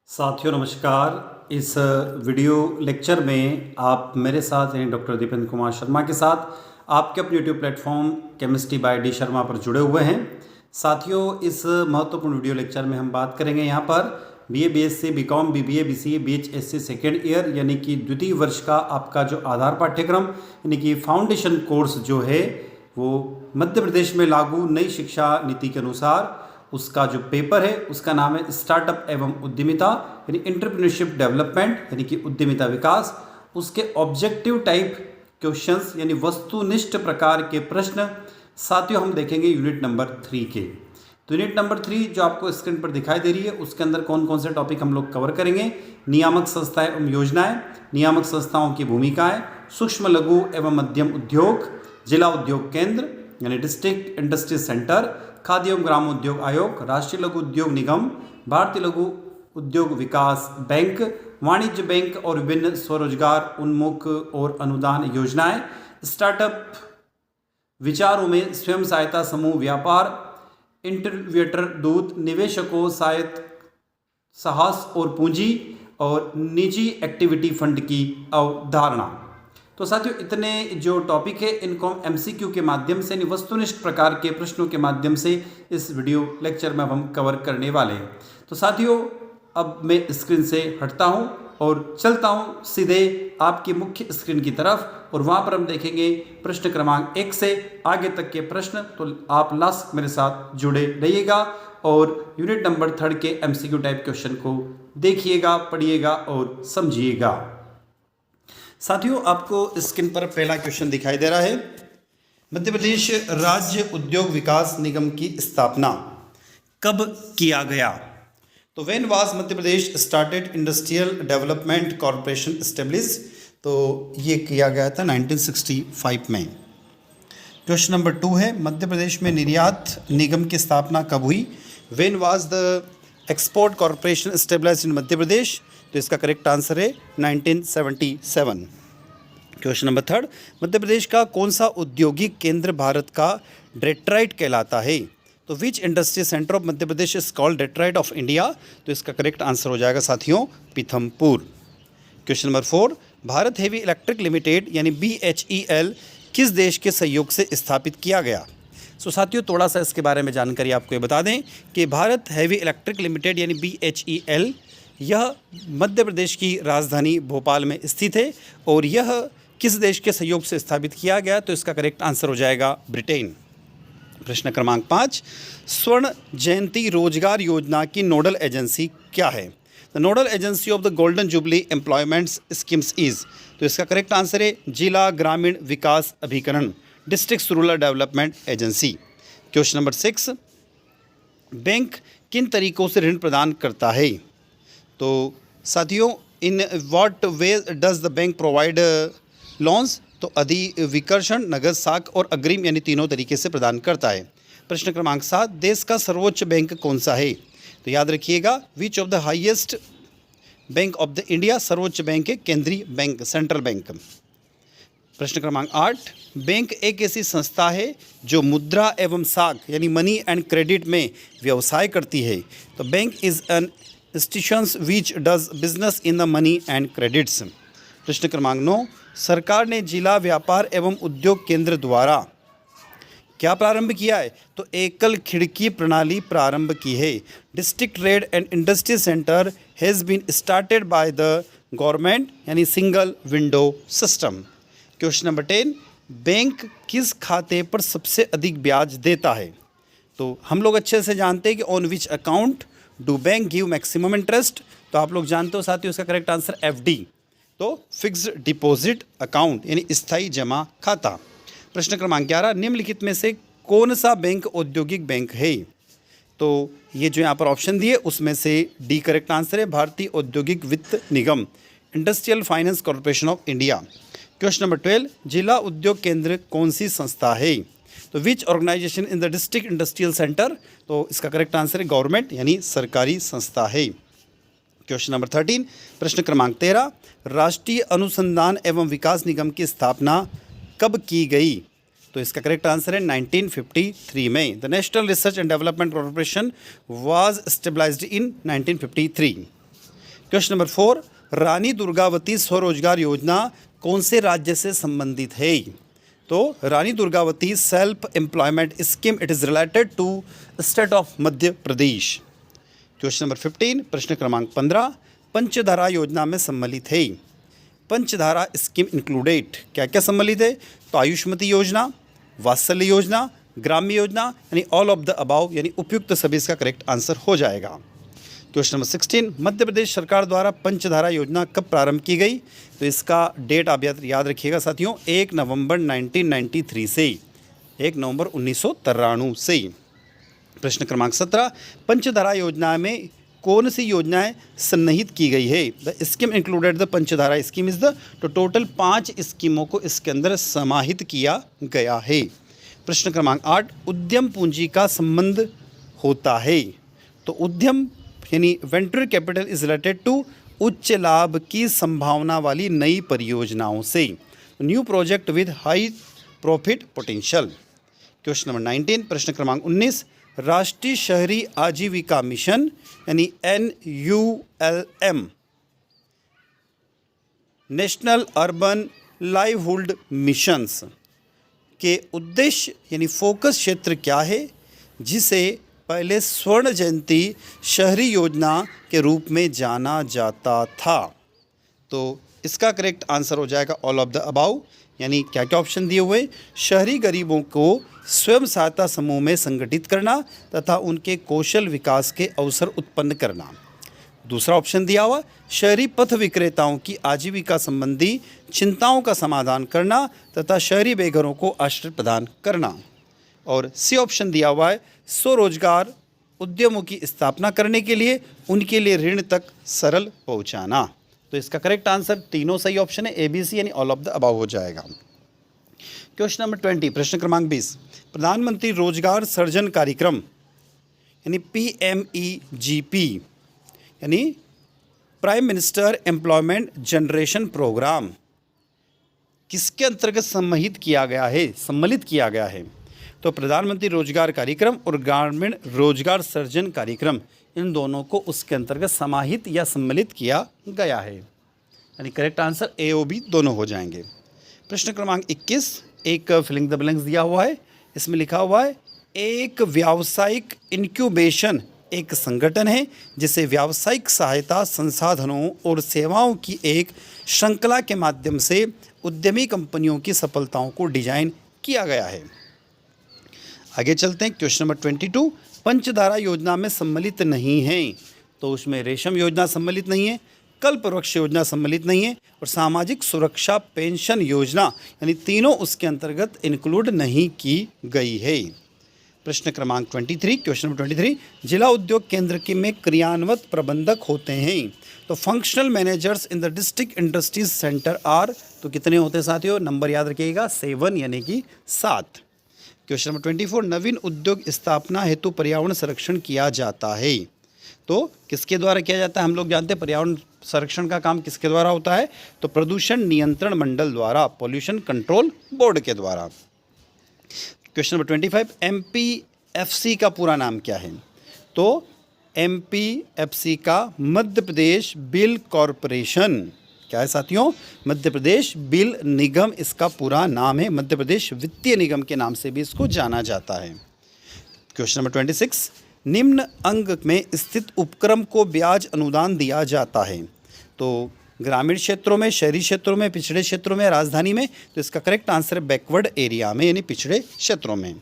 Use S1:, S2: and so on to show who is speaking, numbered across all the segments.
S1: साथियों नमस्कार। इस वीडियो लेक्चर में आप मेरे साथ हैं डॉक्टर दीपेंद्र कुमार शर्मा के साथ आपके अपने YouTube platform chemistry bye D Sharma पर जुड़े हुए हैं। साथियों, इस महत्वपूर्ण वीडियो लेक्चर में हम बात करेंगे यहाँ पर BA, BSc, BCom, BBA, BCA, बीएचएससी सेकेंड ईयर यानी कि द्वितीय वर्ष का आपका जो आधार पाठ्यक्रम यानी कि फाउंडेशन कोर्स जो है वो मध्य प्रदेश में लागू नई शिक्षा नीति के अनुसार उसका जो पेपर है उसका नाम है स्टार्टअप एवं उद्यमिता यानी एंटरप्रेन्योरशिप डेवलपमेंट यानी कि उद्यमिता विकास। उसके ऑब्जेक्टिव टाइप क्वेश्चंस यानी वस्तुनिष्ठ प्रकार के प्रश्न साथियों हम देखेंगे यूनिट नंबर 3 के। तो यूनिट नंबर 3 जो आपको स्क्रीन पर दिखाई दे रही है उसके अंदर कौन कौन से टॉपिक हम लोग कवर करेंगे। नियामक संस्थाएं एवं योजनाएं, नियामक संस्थाओं की भूमिकाएं, सूक्ष्म लघु एवं मध्यम उद्योग, जिला उद्योग केंद्र यानी डिस्ट्रिक्ट इंडस्ट्री सेंटर, खाद्य एवं ग्रामोद्योग आयोग, राष्ट्रीय लघु उद्योग निगम, भारतीय लघु उद्योग विकास बैंक, वाणिज्य बैंक और विभिन्न स्वरोजगार उन्मुख और अनुदान योजनाएं, स्टार्टअप, विचारों में स्वयं सहायता समूह, व्यापार, इंटरव्यूटर दूत, निवेशकों, साहस और पूंजी और निजी एक्टिविटी फंड की अवधारणा। तो साथियों इतने जो टॉपिक है इनको हम एमसीक्यू के माध्यम से यानी वस्तुनिष्ठ प्रकार के प्रश्नों के माध्यम से इस वीडियो लेक्चर में हम कवर करने वाले हैं। तो साथियों अब मैं स्क्रीन से हटता हूं और चलता हूं सीधे आपकी मुख्य स्क्रीन की तरफ और वहां पर हम देखेंगे प्रश्न क्रमांक 1 से आगे तक के प्रश्न। तो आप लास्ट मेरे साथ जुड़े रहिएगा और यूनिट नंबर 3 के एमसीक्यू टाइप क्वेश्चन को देखिएगा, पढ़िएगा और समझिएगा। साथियों आपको स्क्रीन पर पहला क्वेश्चन दिखाई दे रहा है। मध्य प्रदेश राज्य उद्योग विकास निगम की स्थापना कब किया गया? तो when was Madhya Pradesh started industrial development corporation establish? तो ये किया गया था 1965 में। क्वेश्चन नंबर 2 है मध्य प्रदेश में निर्यात निगम की स्थापना कब हुई? When was the export corporation established in Madhya Pradesh? तो इसका करेक्ट आंसर है 1977। क्वेश्चन नंबर 3 मध्य प्रदेश का कौन सा औद्योगिक केंद्र भारत का डेट्राइट कहलाता है? तो विच industry centre of Madhya Pradesh is called Detroit of India? तो इसका करेक्ट आंसर हो जाएगा साथियों Pithampur. Question number 4 Bharat heavy electric limited यानी BHEL किस देश के सहयोग से स्थापित किया गया? सो साथियों थोड़ा सा इसके बारे में जानकारी आपको ये बता दें कि भारत हेवी इलेक्ट्रिक लिमिटेड यानी BHEL यह मध्य प्रदेश की राजधानी भोपाल में स्थित है और यह किस देश के सहयोग से स्थापित किया गया? तो इसका करेक्ट आंसर हो जाएगा ब्रिटेन। प्रश्न क्रमांक 5 स्वर्ण जयंती रोजगार योजना की नोडल एजेंसी क्या है? The nodal agency of the golden jubilee employment schemes is? तो इसका करेक्ट आंसर है जिला ग्रामीण विकास अभिकरण, district rural development agency. Question number 6 bank किन तरीकों से ऋण प्रदान करता है? तो साथियों in what way does the bank provide loans? तो अधिविकर्षण, नगद, साख और अग्रिम यानी तीनों तरीके से प्रदान करता है। प्रश्न क्रमांक 7 देश का सर्वोच्च बैंक कौन सा है? तो याद रखिएगा which of the highest bank of the India? सर्वोच्च बैंक है केंद्रीय बैंक, सेंट्रल बैंक। प्रश्न क्रमांक 8 बैंक एक ऐसी संस्था है जो मुद्रा एवं साख यानी मनी एंड क्रेडिट में व्यवसाय करती है। तो bank is an institutions which does business in the money and credits. प्रश्न क्रमांक 9 सरकार ने जिला व्यापार एवं उद्योग केंद्र द्वारा क्या प्रारंभ किया है? तो एकल खिड़की प्रणाली प्रारंभ की है। District trade and industry centre has been started by the government यानी single window system. Question number 10 bank किस खाते पर सबसे अधिक ब्याज देता है? तो हम लोग अच्छे से जानते हैं कि on which account do bank give maximum interest? तो आप लोग जानते हो साथियों इसका करेक्ट आंसर FD, तो फिक्स्ड डिपॉजिट अकाउंट यानी स्थायी जमा खाता। प्रश्न क्रमांक 11 निम्नलिखित में से कौन सा बैंक औद्योगिक बैंक है? तो ये जो यहाँ पर ऑप्शन दिए उसमें से D करेक्ट आंसर है भारतीय औद्योगिक वित्त निगम, industrial finance corporation of India. Question number 12 जिला उद्योग केंद्र कौन सी संस्था है? तो which organisation in the district industrial centre? तो इसका करेक्ट आंसर है गवर्नमेंट यानी सरकारी संस्था है। क्वेश्चन नंबर 13 प्रश्न क्रमांक 13 राष्ट्रीय अनुसंधान एवं विकास निगम की स्थापना कब की गई? तो इसका करेक्ट आंसर है 1953 में। The national research and development corporation was established in 1953। Question number 4, Rani Durgavati स्वरोजगार योजना कौन से राज्य से संबंधित है? तो Rani Durgavati self employment scheme, it is related to state of Madhya Pradesh. Question number 15, प्रश्न क्रमांक 15, पंचधारा योजना में सम्मिलित है। पंचधारा स्कीम इंक्लूडेड, क्या क्या सम्मिलित है? तो आयुष्मती योजना, वात्सल्य योजना, ग्राम्य योजना, यानी ऑल ऑफ द अबाव, यानी उपयुक्त सभी इसका करेक्ट आंसर हो जाएगा। क्वेश्चन नंबर 16, मध्य प्रदेश सरकार द्वारा पंचधारा योजना कब प्रारंभ की गई? तो इसका डेट आप याद रखिएगा साथियों, 1 नवंबर 1993 से, 1 नवंबर 1993 से। प्रश्न क्रमांक 17, पंचधारा योजना में कौन सी योजनाएं सन्निहित की गई है? The scheme included the Panchdhara scheme is the, तो टोटल 5 स्कीमों को इसके अंदर समाहित किया गया है। प्रश्न क्रमांक 8, उद्यम पूंजी का संबंध होता है। तो उद्यम यानी venture capital is related to उच्च लाभ की संभावना वाली नई परियोजनाओं से, new project with high profit potential. Question number 19, प्रश्न क्रमांक 19, राष्ट्रीय शहरी आजीविका मिशन यानी NULM, national urban livelihood missions के उद्देश्य यानी फोकस क्षेत्र क्या है, जिसे पहले स्वर्ण जयंती शहरी योजना के रूप में जाना जाता था? तो इसका करेक्ट आंसर हो जाएगा ऑल ऑफ द अबाउ, यानी क्या क्या ऑप्शन दिए हुए? शहरी गरीबों को स्वयं सहायता समूह में संगठित करना तथा उनके कौशल विकास के अवसर उत्पन्न करना। दूसरा ऑप्शन दिया हुआ, शहरी पथ विक्रेताओं की आजीविका संबंधी चिंताओं का समाधान करना तथा शहरी बेघरों को आश्रय प्रदान करना। और सी ऑप्शन दिया हुआ है, स्वरोजगार उद्यमों की स्थापना करने के लिए उनके लिए ऋण तक सरल पहुंचाना। तो इसका करेक्ट आंसर तीनों सही ऑप्शन है, ABC यानी ऑल ऑफ द अबाव हो जाएगा। क्वेश्चन नंबर 20, प्रश्न क्रमांक 20, प्रधानमंत्री रोजगार सृजन कार्यक्रम यानी PMEGP यानी prime minister employment generation program किसके अंतर्गत सम्मिलित किया गया है? तो प्रधानमंत्री रोजगार कार्यक्रम और ग्रामीण रोजगार सृजन कार्यक्रम, इन दोनों को उसके अंतर्गत समाहित या सम्मिलित किया गया है, यानी करेक्ट आंसर A और B दोनों हो जाएंगे। प्रश्न क्रमांक 21, एक फिलिंग द ब्लैंक्स दिया हुआ है, इसमें लिखा हुआ है एक व्यावसायिक इंक्यूबेशन एक संगठन है जिसे व्यावसायिक सहायता संसाधनों और सेवाओं की एक श्रृंखला के माध्यम से उद्यमी कंपनियों की सफलताओं को डिजाइन किया गया है। आगे चलते हैं। क्वेश्चन नंबर 22, पंचधारा योजना में सम्मिलित नहीं है, तो उसमें रेशम योजना सम्मिलित नहीं है, कल्प वृक्ष योजना सम्मिलित नहीं है और सामाजिक सुरक्षा पेंशन योजना यानी तीनों उसके अंतर्गत इंक्लूड नहीं की गई है। प्रश्न क्रमांक 23, क्वेश्चन नंबर 23, जिला उद्योग केंद्र के में क्रियान्वित प्रबंधक होते हैं, तो functional managers in the district industries centre are, तो कितने होते हैं साथियों? नंबर याद रखिएगा 7 यानी कि 7। क्वेश्चन नंबर 24, नवीन उद्योग स्थापना हेतु पर्यावरण संरक्षण किया जाता है, तो किसके द्वारा किया जाता है? हम लोग जानते हैं पर्यावरण संरक्षण का काम किसके द्वारा होता है, तो प्रदूषण नियंत्रण मंडल द्वारा, पॉल्यूशन कंट्रोल बोर्ड के द्वारा। क्वेश्चन नंबर 25, MPFC का पूरा नाम क्या है? तो MPFC का मध्य प्रदेश बिल कॉरपोरेशन, क्या है साथियों? मध्य प्रदेश बिल निगम इसका पूरा नाम है, मध्य प्रदेश वित्तीय निगम के नाम से भी इसको जाना जाता है। क्वेश्चन नंबर 26, निम्न अंग में स्थित उपक्रम को ब्याज अनुदान दिया जाता है, तो ग्रामीण क्षेत्रों में, शहरी क्षेत्रों में, पिछड़े क्षेत्रों में, राजधानी में, तो इसका करेक्ट आंसर है बैकवर्ड एरिया में यानी पिछड़े क्षेत्रों में।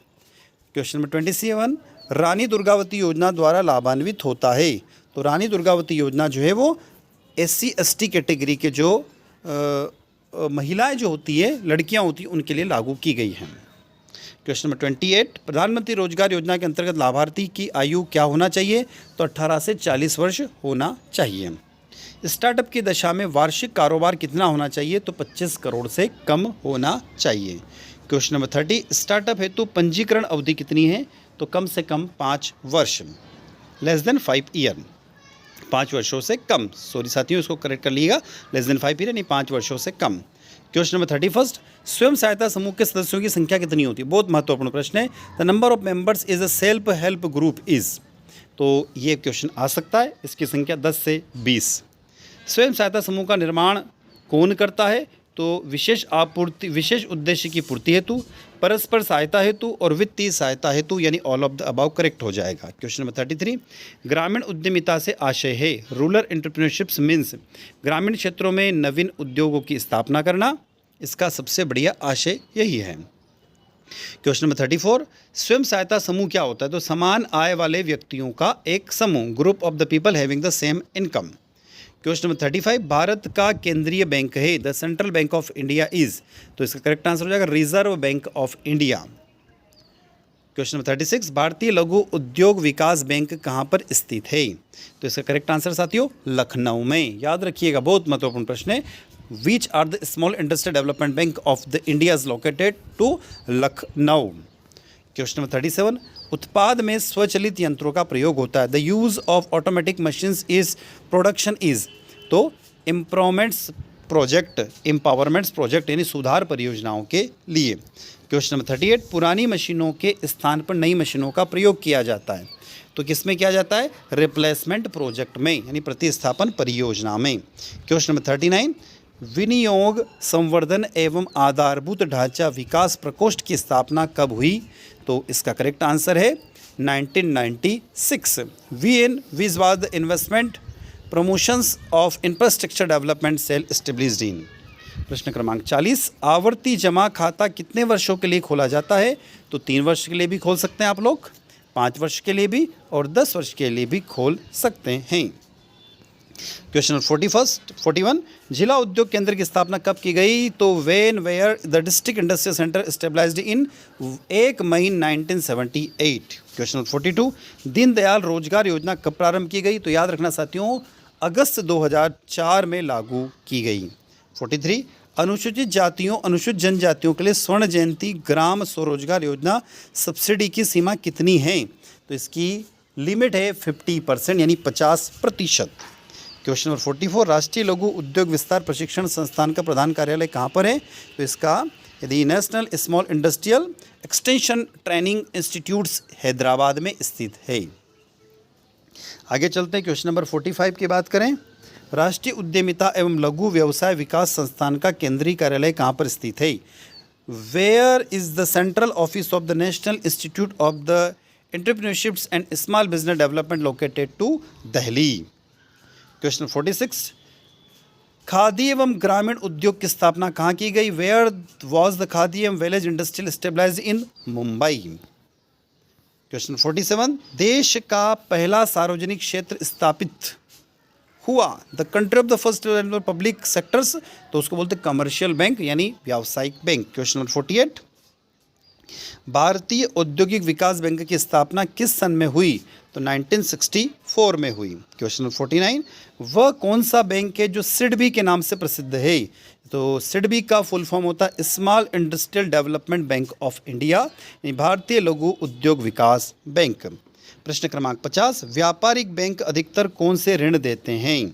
S1: क्वेश्चन नंबर 27, रानी दुर्गावती योजना द्वारा लाभान्वित होता है, तो रानी दुर्गावती योजना जो है वो SC/ST कैटेगरी के जो महिलाएं जो होती है, लड़कियां होती हैं, उनके लिए लागू की गई हैं। क्वेश्चन नंबर 28, प्रधानमंत्री रोजगार योजना के अंतर्गत लाभार्थी की आयु क्या होना चाहिए? तो 18 से 40 वर्ष होना चाहिए। स्टार्टअप की दशा में वार्षिक कारोबार कितना होना चाहिए? तो 25 करोड़ से कम होना चाहिए। क्वेश्चन नंबर 30, स्टार्टअप हेतु पंजीकरण अवधि कितनी है? तो कम से कम 5 वर्ष, लेस देन 5 ईयर, 5 वर्षों से कम, सॉरी साथियों इसको करेक्ट कर लीजिएगा, लेस देन 5 ईयर यानी 5 वर्षों से कम। क्वेश्चन नंबर 31, स्वयं सहायता समूह के सदस्यों की संख्या कितनी होती है? बहुत महत्वपूर्ण प्रश्न है। The number of members is a self help group is, तो ये क्वेश्चन आ सकता है, इसकी संख्या 10 से 20। स्वयं सहायता समूह का निर्माण कौन करता है? तो विशेष उद्देश्य की पूर्ति हेतु, परस्पर सहायता हेतु और वित्तीय सहायता हेतु, यानी all of the above correct हो जाएगा। क्वेश्चन नंबर 33, ग्रामीण उद्यमिता से आशय है रूरल एंटरप्रेन्योरशिप्स मीन्स ग्रामीण क्षेत्रों में नवीन उद्योगों की स्थापना करना। इसका सबसे बढ़िया आशय यही है। क्वेश्चन नंबर 34, स्वयं सहायता समूह क्या होता है? तो समान आय वाले व्यक्तियों का एक समूह, group of the people having the same income. Question number 35, Bharat का केंद्रीय बैंक है the central bank of India is, तो इसका करेक्ट आंसर हो जाएगा reserve bank of India. Question number 36, भारतीय लघु उद्योग विकास बैंक कहाँ पर स्थित है? तो इसका करेक्ट आंसर साथियों लखनऊ में। याद रखिएगा, बहुत महत्वपूर्ण प्रश्न है। Which are the small industrial development bank of the India is located to Lucknow. Question number 37, उत्पाद में स्वचालित यंत्रों का प्रयोग होता है the use of automatic machines is production is, तो इम्प्रूवमेंट्स प्रोजेक्ट यानी सुधार परियोजनाओं के लिए। क्वेश्चन नंबर 38, पुरानी मशीनों के स्थान पर नई मशीनों का प्रयोग किया जाता है, तो किस में किया जाता है? रिप्लेसमेंट प्रोजेक्ट में, यानी प्रतिस्थापन परियोजना में। क्वेश्चन नंबर 39, विनियोग संवर्धन एवं आधारभूत ढांचा विकास प्रकोष्ठ की स्थापना कब हुई? तो इसका करेक्ट आंसर है 1996। Which was the investment promotions of infrastructure development cell established in. प्रश्न क्रमांक 40, आवर्ती जमा खाता कितने वर्षों के लिए खोला जाता है? तो 3 वर्ष के लिए भी खोल सकते हैं आप लोग, 5 वर्ष के लिए भी और 10 वर्ष के लिए भी खोल सकते हैं। क्वेश्चन 41, जिला उद्योग केंद्र की स्थापना कब की गई? तो when were the district industrial centre stabilized in 1 मई 1978। क्वेश्चन 42, दीनदयाल रोजगार योजना कब प्रारंभ की गई? तो याद रखना साथियों, अगस्त 2004 में लागू की गई। 43, अनुसूचित जातियों अनुसूचित जनजातियों के लिए स्वर्ण जयंती ग्राम स्वरोजगार योजना सब्सिडी की सीमा कितनी है? तो इसकी लिमिट है 50%, यानी 50%। क्वेश्चन नंबर 44, राष्ट्रीय लघु उद्योग विस्तार प्रशिक्षण संस्थान का प्रधान कार्यालय कहाँ पर है? तो इसका यदि national small industrial extension training institutes Hyderabad में स्थित है। आगे चलते हैं, क्वेश्चन नंबर 45 की बात करें। राष्ट्रीय उद्यमिता एवं लघु व्यवसाय विकास संस्थान का केंद्रीय कार्यालय कहाँ पर स्थित है? Where is the central office of the national institute of the entrepreneurships and small business development located to Delhi. Question 46, khadi एवं ग्रामीण उद्योग की स्थापना कहाँ की गई? वेयर वॉज द खादी एवं विलेज इंडस्ट्रियल स्टेबलाइज्ड इन मुंबई। क्वेश्चन 47, देश का पहला सार्वजनिक क्षेत्र स्थापित हुआ the country of the first public sectors, तो उसको बोलते कमर्शियल बैंक यानी व्यावसायिक बैंक। क्वेश्चन नंबर 48, भारतीय औद्योगिक विकास बैंक की स्थापना किस सन में हुई? तो 1964 में हुई। क्वेश्चन नंबर 49, वह कौन सा बैंक है जो सिडबी के नाम से प्रसिद्ध है? तो सिडबी का फुल फॉर्म होता है small industrial development bank of India, भारतीय लघु उद्योग विकास बैंक। प्रश्न क्रमांक 50, व्यापारिक बैंक अधिकतर कौन से ऋण देते हैं?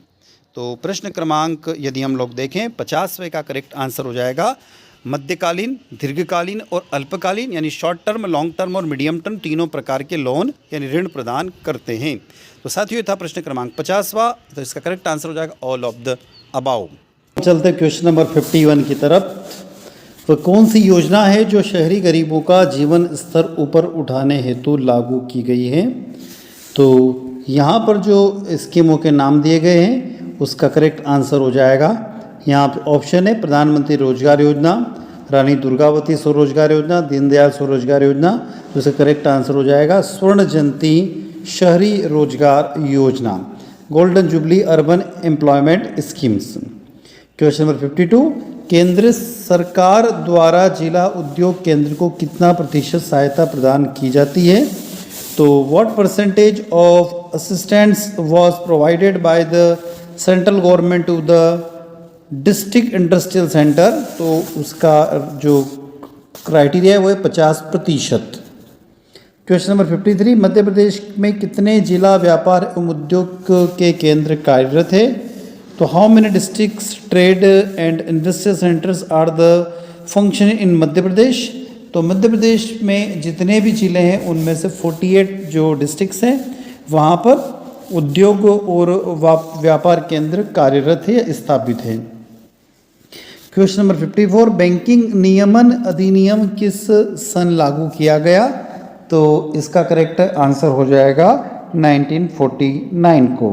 S1: तो प्रश्न क्रमांक यदि हम लोग देखें 50वें का करेक्ट आंसर हो जाएगा मध्यकालीन, दीर्घकालीन और अल्पकालीन, यानी शॉर्ट टर्म, लॉन्ग टर्म और मीडियम टर्म, तीनों प्रकार के लोन यानी ऋण प्रदान करते हैं। तो साथियों, था प्रश्न क्रमांक 50वां, तो इसका करेक्ट आंसर हो जाएगा ऑल ऑफ द अबाउ।
S2: चलते क्वेश्चन नंबर 51 की तरफ। तो कौन सी योजना है जो शहरी गरीबों का जीवन स्तर ऊपर उठाने हेतु लागू की गई है? तो यहाँ पर जो स्कीमों के नाम दिए गए हैं उसका करेक्ट आंसर हो जाएगा, यहाँ पे ऑप्शन है प्रधानमंत्री रोजगार योजना, रानी दुर्गावती स्वरोजगार योजना, दीनदयाल स्वरोजगार योजना। तो इसका करेक्ट आंसर हो जाएगा स्वर्ण जयंती शहरी रोजगार योजना, golden jubilee urban employment schemes. Question number 52, केंद्र सरकार द्वारा जिला उद्योग केंद्र को कितना प्रतिशत सहायता प्रदान की जाती है? तो what percentage of assistance was provided by the central government to the district industrial centre? तो उसका जो क्राइटेरिया है वो है 50%। क्वेश्चन नंबर 53, मध्य प्रदेश में कितने जिला व्यापार एवं उद्योग के केंद्र कार्यरत है? तो how many districts trade and industrial centres are the function in Madhya Pradesh? तो मध्य प्रदेश में जितने भी जिले हैं उनमें से 48 जो डिस्ट्रिक्ट्स हैं वहाँ पर उद्योग और व्यापार केंद्र कार्यरत है या स्थापित है। क्वेश्चन नंबर 54, बैंकिंग नियमन अधिनियम किस सन लागू किया गया? तो इसका करेक्ट आंसर हो जाएगा 1949 को।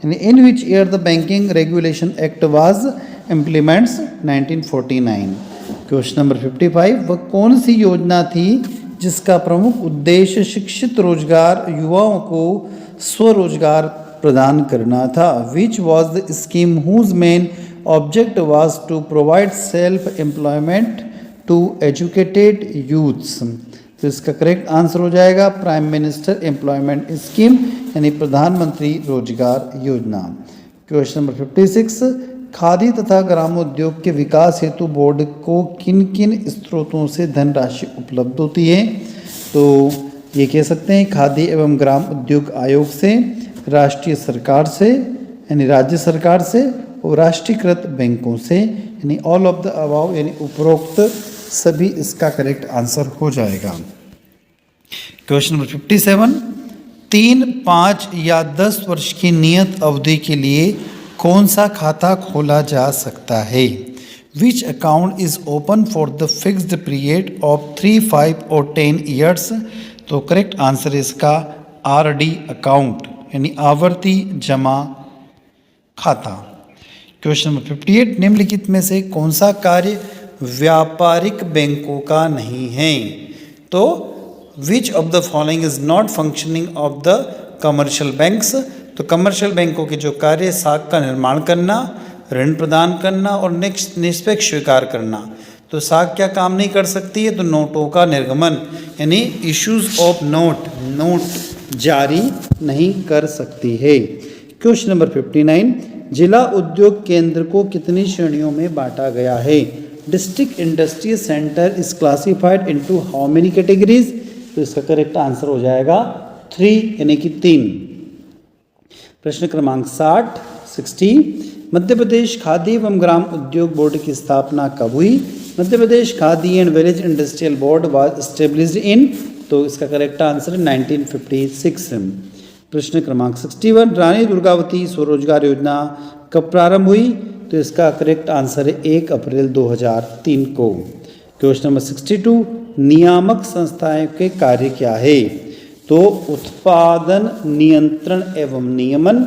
S2: यानी in which year the banking regulation act was implements? 1949। Question number 55, वह कौन सी योजना थी जिसका प्रमुख उद्देश्य शिक्षित रोजगार युवाओं को स्वरोजगार प्रदान करना था? Which was the scheme whose main object was to provide self employment to educated youths? तो इसका करेक्ट आंसर हो जाएगा प्राइम मिनिस्टर एम्प्लॉयमेंट स्कीम, यानी प्रधानमंत्री रोजगार योजना। क्वेश्चन नंबर 56, खादी तथा ग्रामोद्योग के विकास हेतु बोर्ड को किन किन स्रोतों से धनराशि उपलब्ध होती है? तो ये कह सकते हैं खादी एवं ग्राम उद्योग आयोग से, राष्ट्रीय सरकार से यानी राज्य सरकार से, और राष्ट्रीयकृत बैंकों से, यानी ऑल ऑफ द अबाव यानी उपरोक्त सभी इसका करेक्ट आंसर हो जाएगा। क्वेश्चन नंबर 57, 3, 5 या 10 वर्ष की नियत अवधि के लिए कौन सा खाता खोला जा सकता है? Which account is open for the fixed period of 3, 5 और 10 ईयर्स? तो करेक्ट आंसर इसका आरडी अकाउंट यानी आवर्ती जमा खाता। क्वेश्चन नंबर 58, निम्नलिखित में से कौन सा कार्य व्यापारिक बैंकों का नहीं है? तो which of the following is not functioning of the commercial banks? तो कमर्शियल बैंकों के जो कार्य साख का निर्माण करना, ऋण प्रदान करना और निष्पक्ष स्वीकार करना, तो साख क्या काम नहीं कर सकती है? तो नोटों का निर्गमन यानी इश्यूज ऑफ नोट जारी नहीं कर सकती है। क्वेश्चन नंबर 59, जिला उद्योग केंद्र को कितनी श्रेणियों में बांटा गया है? District industry centre is classified into how many categories? तो इसका करेक्ट आंसर हो जाएगा 3 यानी कि 3। प्रश्न क्रमांक 60, मध्य प्रदेश खादी एवं ग्राम उद्योग बोर्ड की स्थापना कब हुई? Madhya Pradesh khadi and village industrial board was established in? तो इसका करेक्ट आंसर है 1956। प्रश्न क्रमांक 61, रानी दुर्गावती स्वरोजगार योजना कब प्रारंभ हुई? तो इसका करेक्ट आंसर है 1 अप्रैल 2003 को। क्वेश्चन नंबर 62, नियामक संस्थाएं के कार्य क्या है? तो उत्पादन नियंत्रण एवं नियमन,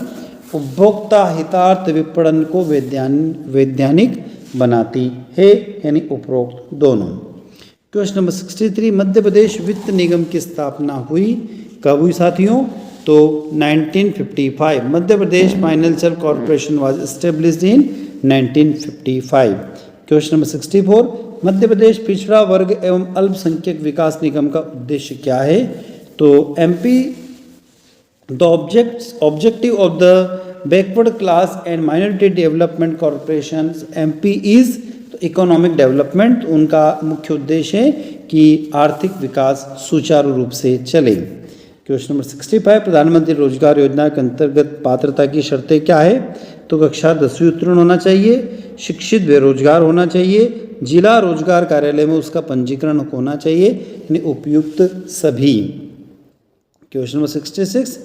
S2: उपभोक्ता हितार्थ विपणन को वैधानिक बनाती है, यानी उपरोक्त दोनों। क्वेश्चन नंबर 63, मध्य प्रदेश वित्त निगम की स्थापना हुई कब हुई साथियों? तो 1955। Madhya Pradesh financial corporation was established in 1955। Question number 64, Madhya Pradesh पिछड़ा वर्ग एवं अल्पसंख्यक विकास निगम का उद्देश्य क्या है? तो MP the objective of the backward class and minority development corporation MP is economic development. उनका मुख्य उद्देश्य है कि आर्थिक विकास सुचारू रूप से चले। क्वेश्चन नंबर 65, प्रधानमंत्री रोजगार योजना के अंतर्गत पात्रता की शर्तें क्या है? तो कक्षा 10वीं उत्तीर्ण होना चाहिए, शिक्षित बेरोजगार होना चाहिए, जिला रोजगार कार्यालय में उसका पंजीकरण होना चाहिए, यानी उपयुक्त सभी। क्वेश्चन नंबर 66,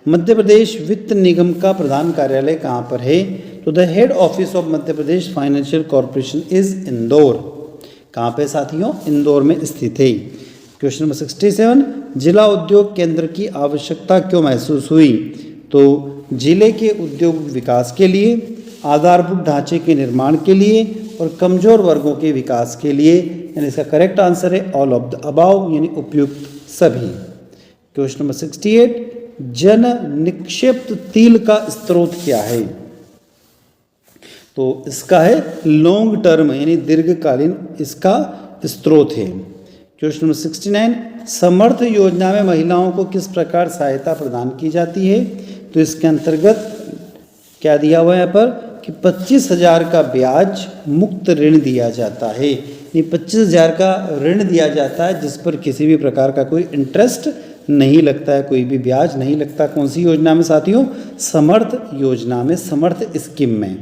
S2: मध्य प्रदेश वित्त निगम का प्रधान कार्यालय कहाँ पर है? तो the head office of Madhya Pradesh financial corporation is Indore. कहाँ पे साथियों? इंदौर में स्थित है। क्वेश्चन नंबर 67, जिला उद्योग केंद्र की आवश्यकता क्यों महसूस हुई? तो जिले के उद्योग विकास के लिए, आधारभूत ढांचे के निर्माण के लिए और कमजोर वर्गों के विकास के लिए, यानी इसका करेक्ट आंसर है ऑल ऑफ द अबाव यानी उपयुक्त सभी। क्वेश्चन नंबर 68, जन निक्षेप्त तिल का स्रोत क्या है? तो इसका है लॉन्ग टर्म यानी दीर्घकालीन इसका स्रोत है। क्वेश्चन नंबर 69, समर्थ योजना में महिलाओं को किस प्रकार सहायता प्रदान की जाती है? तो इसके अंतर्गत क्या दिया हुआ है यहाँ पर कि 25,000 का ब्याज मुक्त ऋण दिया जाता है। ये 25,000 का ऋण दिया जाता है जिस पर किसी भी प्रकार का कोई इंटरेस्ट नहीं लगता है, कोई भी ब्याज नहीं लगता। कौन सी योजना में साथियों? समर्थ योजना में, समर्थ स्कीम में।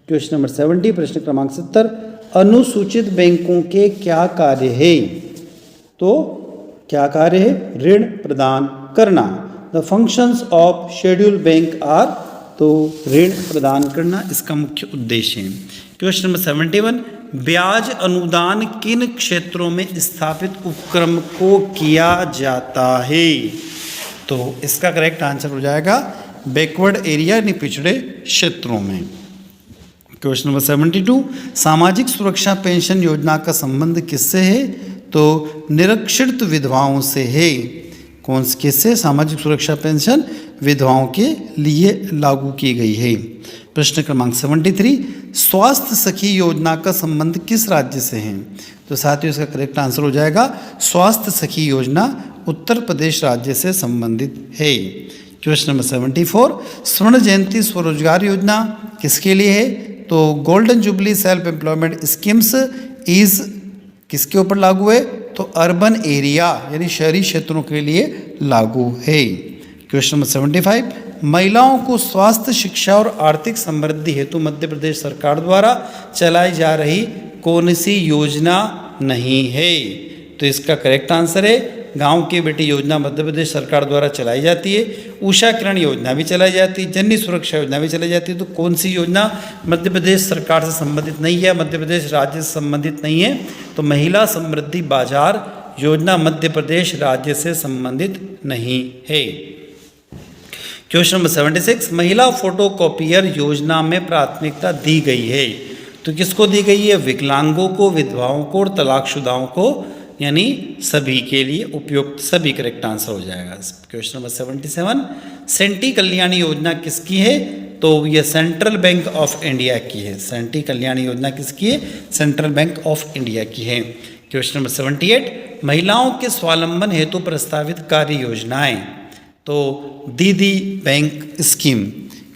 S2: क्वेश्चन नंबर 70, प्रश्न क्रमांक 70, अनुसूचित बैंकों के क्या कार्य है? तो क्या कार्य है? ऋण प्रदान करना। The functions of schedule bank are, तो ऋण प्रदान करना इसका मुख्य उद्देश्य है। क्वेश्चन नंबर 71, ब्याज अनुदान किन क्षेत्रों में स्थापित उपक्रम को किया जाता है? तो इसका करेक्ट आंसर हो जाएगा बैकवर्ड एरिया यानी पिछड़े क्षेत्रों में। क्वेश्चन नंबर 72, सामाजिक सुरक्षा पेंशन योजना का संबंध किससे है? तो निरक्षरित विधवाओं से है। कौन किससे? सामाजिक सुरक्षा पेंशन विधवाओं के लिए लागू की गई है। प्रश्न क्रमांक 73, स्वास्थ्य सखी योजना का संबंध किस राज्य से है? तो साथियों इसका करेक्ट आंसर हो जाएगा स्वास्थ्य सखी योजना उत्तर प्रदेश राज्य से संबंधित है। क्वेश्चन नंबर 74, स्वर्ण जयंती स्वरोजगार योजना किसके लिए है? तो golden jubilee self employment schemes is किसके ऊपर लागू है? तो अर्बन एरिया यानी शहरी क्षेत्रों के लिए लागू है। क्वेश्चन नंबर 75, महिलाओं को स्वास्थ्य, शिक्षा और आर्थिक समृद्धि हेतु मध्य प्रदेश सरकार द्वारा चलाई जा रही कौन सी योजना नहीं है? तो इसका करेक्ट आंसर है गांव की बेटी योजना मध्य प्रदेश सरकार द्वारा चलाई जाती है। उषा किरण योजना भी चलाई जाती है, जननी सुरक्षा योजना भी चलाई जाती है। तो कौन सी योजना मध्य प्रदेश सरकार से संबंधित नहीं है, मध्य प्रदेश राज्य से संबंधित नहीं है? तो महिला समृद्धि बाजार योजना मध्य प्रदेश राज्य से संबंधित नहीं है। क्वेश्चन नंबर 76, महिला फोटोकॉपियर योजना में प्राथमिकता दी गई है। तो किसको दी गई है? विकलांगों को, विधवाओं को और तलाकशुदाओं को, यानी सभी के लिए उपयुक्त, सभी करेक्ट आंसर हो जाएगा। क्वेश्चन नंबर 77, सेंटी कल्याणी योजना किसकी है? तो यह सेंट्रल बैंक ऑफ इंडिया की है। सेंटी कल्याणी योजना किसकी है? सेंट्रल बैंक ऑफ इंडिया की है। क्वेश्चन नंबर 78, महिलाओं के स्वावलंबन हेतु प्रस्तावित कार्य योजनाएं। तो दीदी बैंक स्कीम,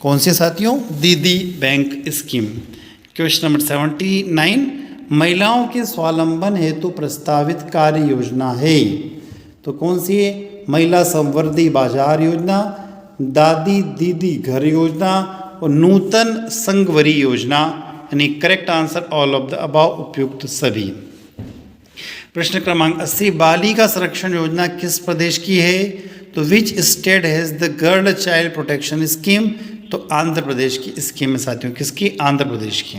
S2: कौन से साथियों? दीदी बैंक स्कीम। क्वेश्चन नंबर 79, महिलाओं के स्वावलंबन हेतु प्रस्तावित कार्य योजना है। तो कौन सी है? महिला समृद्धि बाजार योजना, दादी दीदी घर योजना और नूतन संगवरी योजना, यानी correct answer all of the above, उपयुक्त सभी। प्रश्न क्रमांक 80, बालिका संरक्षण योजना किस प्रदेश की है? तो which state has the girl child protection scheme? तो आंध्र प्रदेश की स्कीम है साथियों। किसकी? आंध्र प्रदेश की।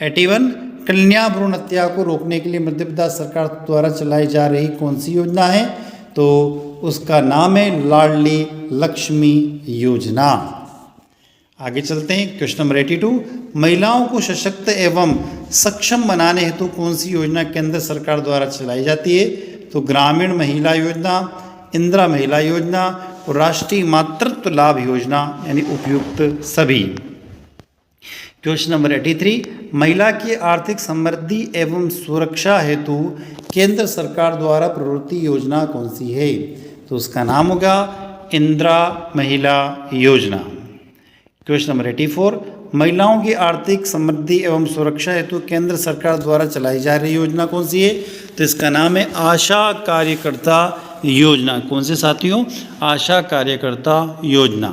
S2: 81, कन्या भ्रूण हत्या को रोकने के लिए मध्य प्रदेश सरकार द्वारा चलाई जा रही कौन सी योजना है? तो उसका नाम है लाडली लक्ष्मी योजना। आगे चलते हैं। क्वेश्चन नंबर 82, महिलाओं को सशक्त एवं सक्षम बनाने हेतु कौन सी योजना केंद्र सरकार द्वारा चलाई जाती है? तो ग्रामीण महिला योजना, इंदिरा महिला योजना और राष्ट्रीय मातृत्व लाभ योजना, यानी उपयुक्त सभी। क्वेश्चन नंबर 83, महिला की आर्थिक समृद्धि एवं सुरक्षा हेतु केंद्र सरकार द्वारा प्रवृत्ति योजना कौन सी है? तो उसका नाम होगा इंदिरा महिला योजना। क्वेश्चन नंबर 84, महिलाओं की आर्थिक समृद्धि एवं सुरक्षा हेतु केंद्र सरकार द्वारा चलाई जा रही योजना कौन सी है? तो इसका नाम है आशा कार्यकर्ता योजना। कौन से साथियों? आशा कार्यकर्ता योजना।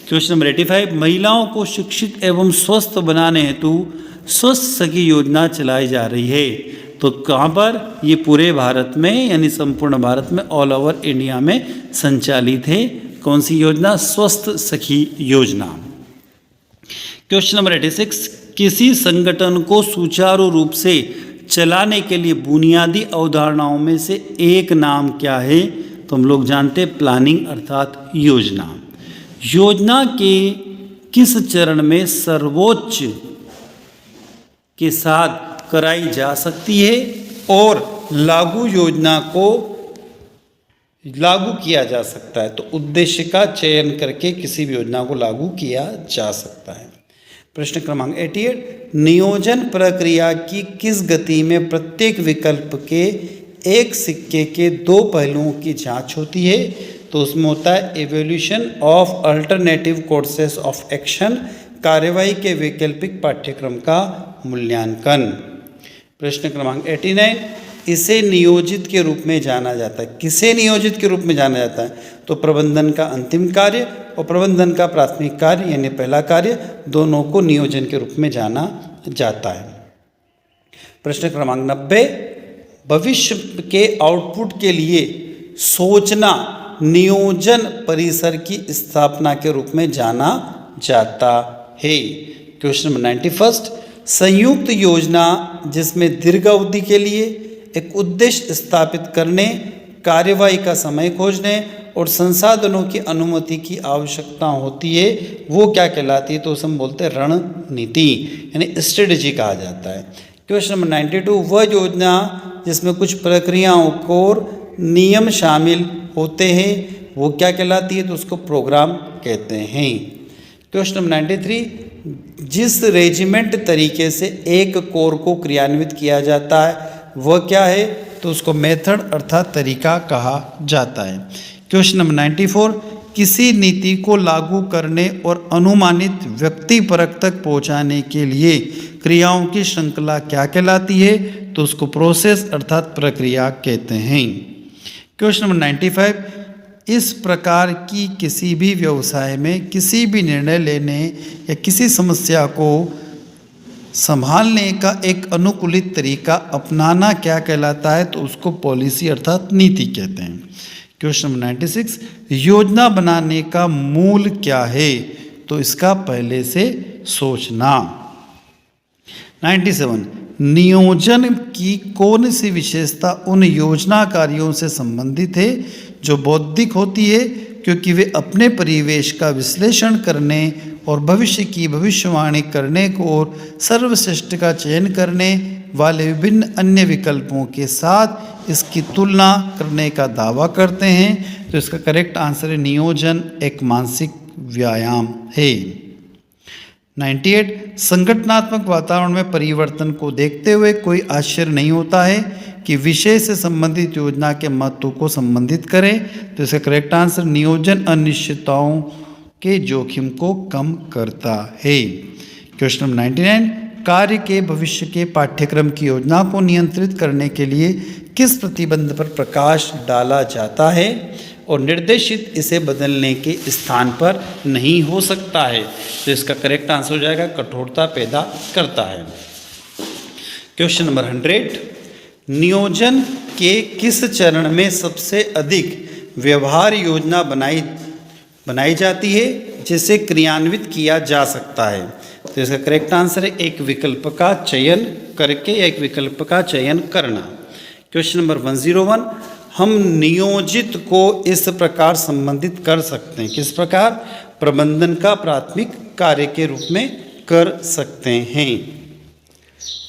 S2: क्वेश्चन नंबर 85, महिलाओं को शिक्षित एवं स्वस्थ बनाने हेतु स्वस्थ सखी योजना चलाई जा रही है। तो कहाँ पर? ये पूरे भारत में, यानी संपूर्ण भारत में, ऑल ओवर इंडिया में संचालित है। कौन सी योजना? स्वस्थ सखी योजना। क्वेश्चन नंबर 86, किसी संगठन को सुचारू रूप से चलाने के लिए बुनियादी अवधारणाओं में से एक नाम क्या है? तो हम लोग जानते हैं प्लानिंग अर्थात योजना। योजना के किस चरण में सर्वोच्च के साथ कराई जा सकती है और लागू योजना को लागू किया जा सकता है? तो उद्देश्य का चयन करके किसी भी योजना को लागू किया जा सकता है। प्रश्न क्रमांक 88, नियोजन प्रक्रिया की किस गति में प्रत्येक विकल्प के एक सिक्के के दो पहलुओं की जांच होती है? तो उसमें होता है evolution of alternative courses of action, कार्यवाही के वैकल्पिक पाठ्यक्रम का मूल्यांकन। प्रश्न क्रमांक 89, इसे नियोजित के रूप में जाना जाता है। किसे नियोजित के रूप में जाना जाता है? तो प्रबंधन का अंतिम कार्य और प्रबंधन का प्राथमिक कार्य यानी पहला कार्य, दोनों को नियोजन के रूप में जाना जाता है। प्रश्न क्रमांक 90, भविष्य के आउटपुट के लिए सोचना
S1: नियोजन परिसर की स्थापना के रूप में जाना जाता है। क्वेश्चन नंबर 91, संयुक्त योजना जिसमें दीर्घ अवधि के लिए एक उद्देश्य स्थापित करने, कार्यवाही का समय खोजने और संसाधनों की अनुमति की आवश्यकता होती है, वो क्या कहलाती है? तो उसे हम बोलते हैं रणनीति, यानी स्ट्रेटजी कहा जाता है। क्वेश्चन नंबर 92, वह योजना जिसमें कुछ प्रक्रियाओं और नियम शामिल होते हैं, वो क्या कहलाती है? तो उसको प्रोग्राम कहते हैं। क्वेश्चन नंबर 93, जिस रेजिमेंट तरीके से एक कोर को क्रियान्वित किया जाता है वह क्या है? तो उसको मेथड अर्थात तरीका कहा जाता है। क्वेश्चन नंबर 94, किसी नीति को लागू करने और अनुमानित व्यक्ति परक तक पहुंचाने के लिए क्रियाओं की श्रृंखला क्या कहलाती है? तो उसको प्रोसेस अर्थात प्रक्रिया कहते हैं। क्वेश्चन नंबर 95, इस प्रकार की किसी भी व्यवसाय में किसी भी निर्णय लेने या किसी समस्या को संभालने का एक अनुकूलित तरीका अपनाना क्या कहलाता है? तो उसको पॉलिसी अर्थात नीति कहते हैं। क्वेश्चन नंबर 96, योजना बनाने का मूल क्या है? तो इसका पहले से सोचना। 97, नियोजन की कौन सी विशेषता उन योजना कार्यों से संबंधित है जो बौद्धिक होती है, क्योंकि वे अपने परिवेश का विश्लेषण करने और भविष्य की भविष्यवाणी करने को और सर्वश्रेष्ठ का चयन करने वाले विभिन्न अन्य विकल्पों के साथ इसकी तुलना करने का दावा करते हैं। तो इसका करेक्ट आंसर है नियोजन एक मानसिक व्यायाम है। 98, संगठनात्मक वातावरण में परिवर्तन को देखते हुए कोई आश्चर्य नहीं होता है कि विषय से संबंधित योजना के महत्व को संबंधित करें। तो इसका करेक्ट आंसर नियोजन अनिश्चितताओं के जोखिम को कम करता है। क्वेश्चन नंबर 99, कार्य के भविष्य के पाठ्यक्रम की योजना को नियंत्रित करने के लिए किस प्रतिबंध पर प्रकाश डाला जाता है और निर्देशित इसे बदलने के स्थान पर नहीं हो सकता है? तो इसका करेक्ट आंसर हो जाएगा कठोरता पैदा करता है। क्वेश्चन नंबर 100, नियोजन के किस चरण में सबसे अधिक व्यवहार योजना बनाई जाती है जिसे क्रियान्वित किया जा सकता है? तो इसका करेक्ट आंसर है एक विकल्प का चयन करके या एक विकल्प का चयन करना। क्वेश्चन नंबर 101, हम नियोजित को इस प्रकार संबंधित कर सकते हैं, किस प्रकार? प्रबंधन का प्राथमिक कार्य के रूप में कर सकते हैं।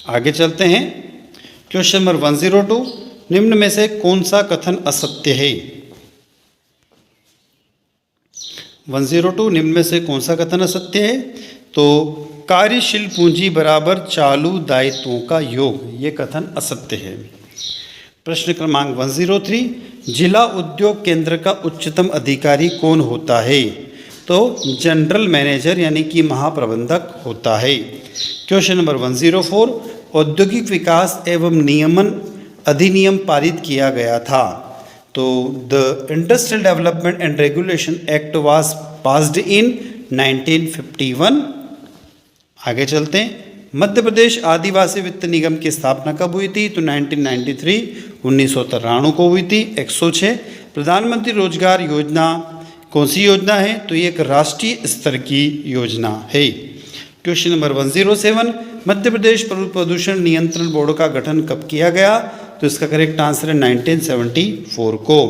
S1: आगे चलते हैं। क्वेश्चन नंबर 102, निम्न में से कौन सा कथन असत्य है? 102, निम्न में से कौन सा कथन असत्य है? तो कार्यशील पूंजी बराबर चालू दायित्वों का योग, ये कथन असत्य है। प्रश्न क्रमांक 103, जिला उद्योग केंद्र का उच्चतम अधिकारी कौन होता है? तो जनरल मैनेजर यानी कि महाप्रबंधक होता है। क्वेश्चन नंबर 104, औद्योगिक विकास एवं नियमन अधिनियम पारित किया गया था। तो the industrial development and regulation act was passed in 1951। आगे चलते हैं। मध्य प्रदेश आदिवासी वित्त निगम की स्थापना कब हुई थी? तो 1993 1993 को हुई थी। 106, प्रधानमंत्री रोजगार योजना कौन सी योजना है? तो ये एक राष्ट्रीय स्तर की योजना है। क्वेश्चन नंबर 107, मध्य प्रदेश प्रदूषण नियंत्रण बोर्ड का गठन कब किया गया? तो इसका करेक्ट आंसर है 1974 को।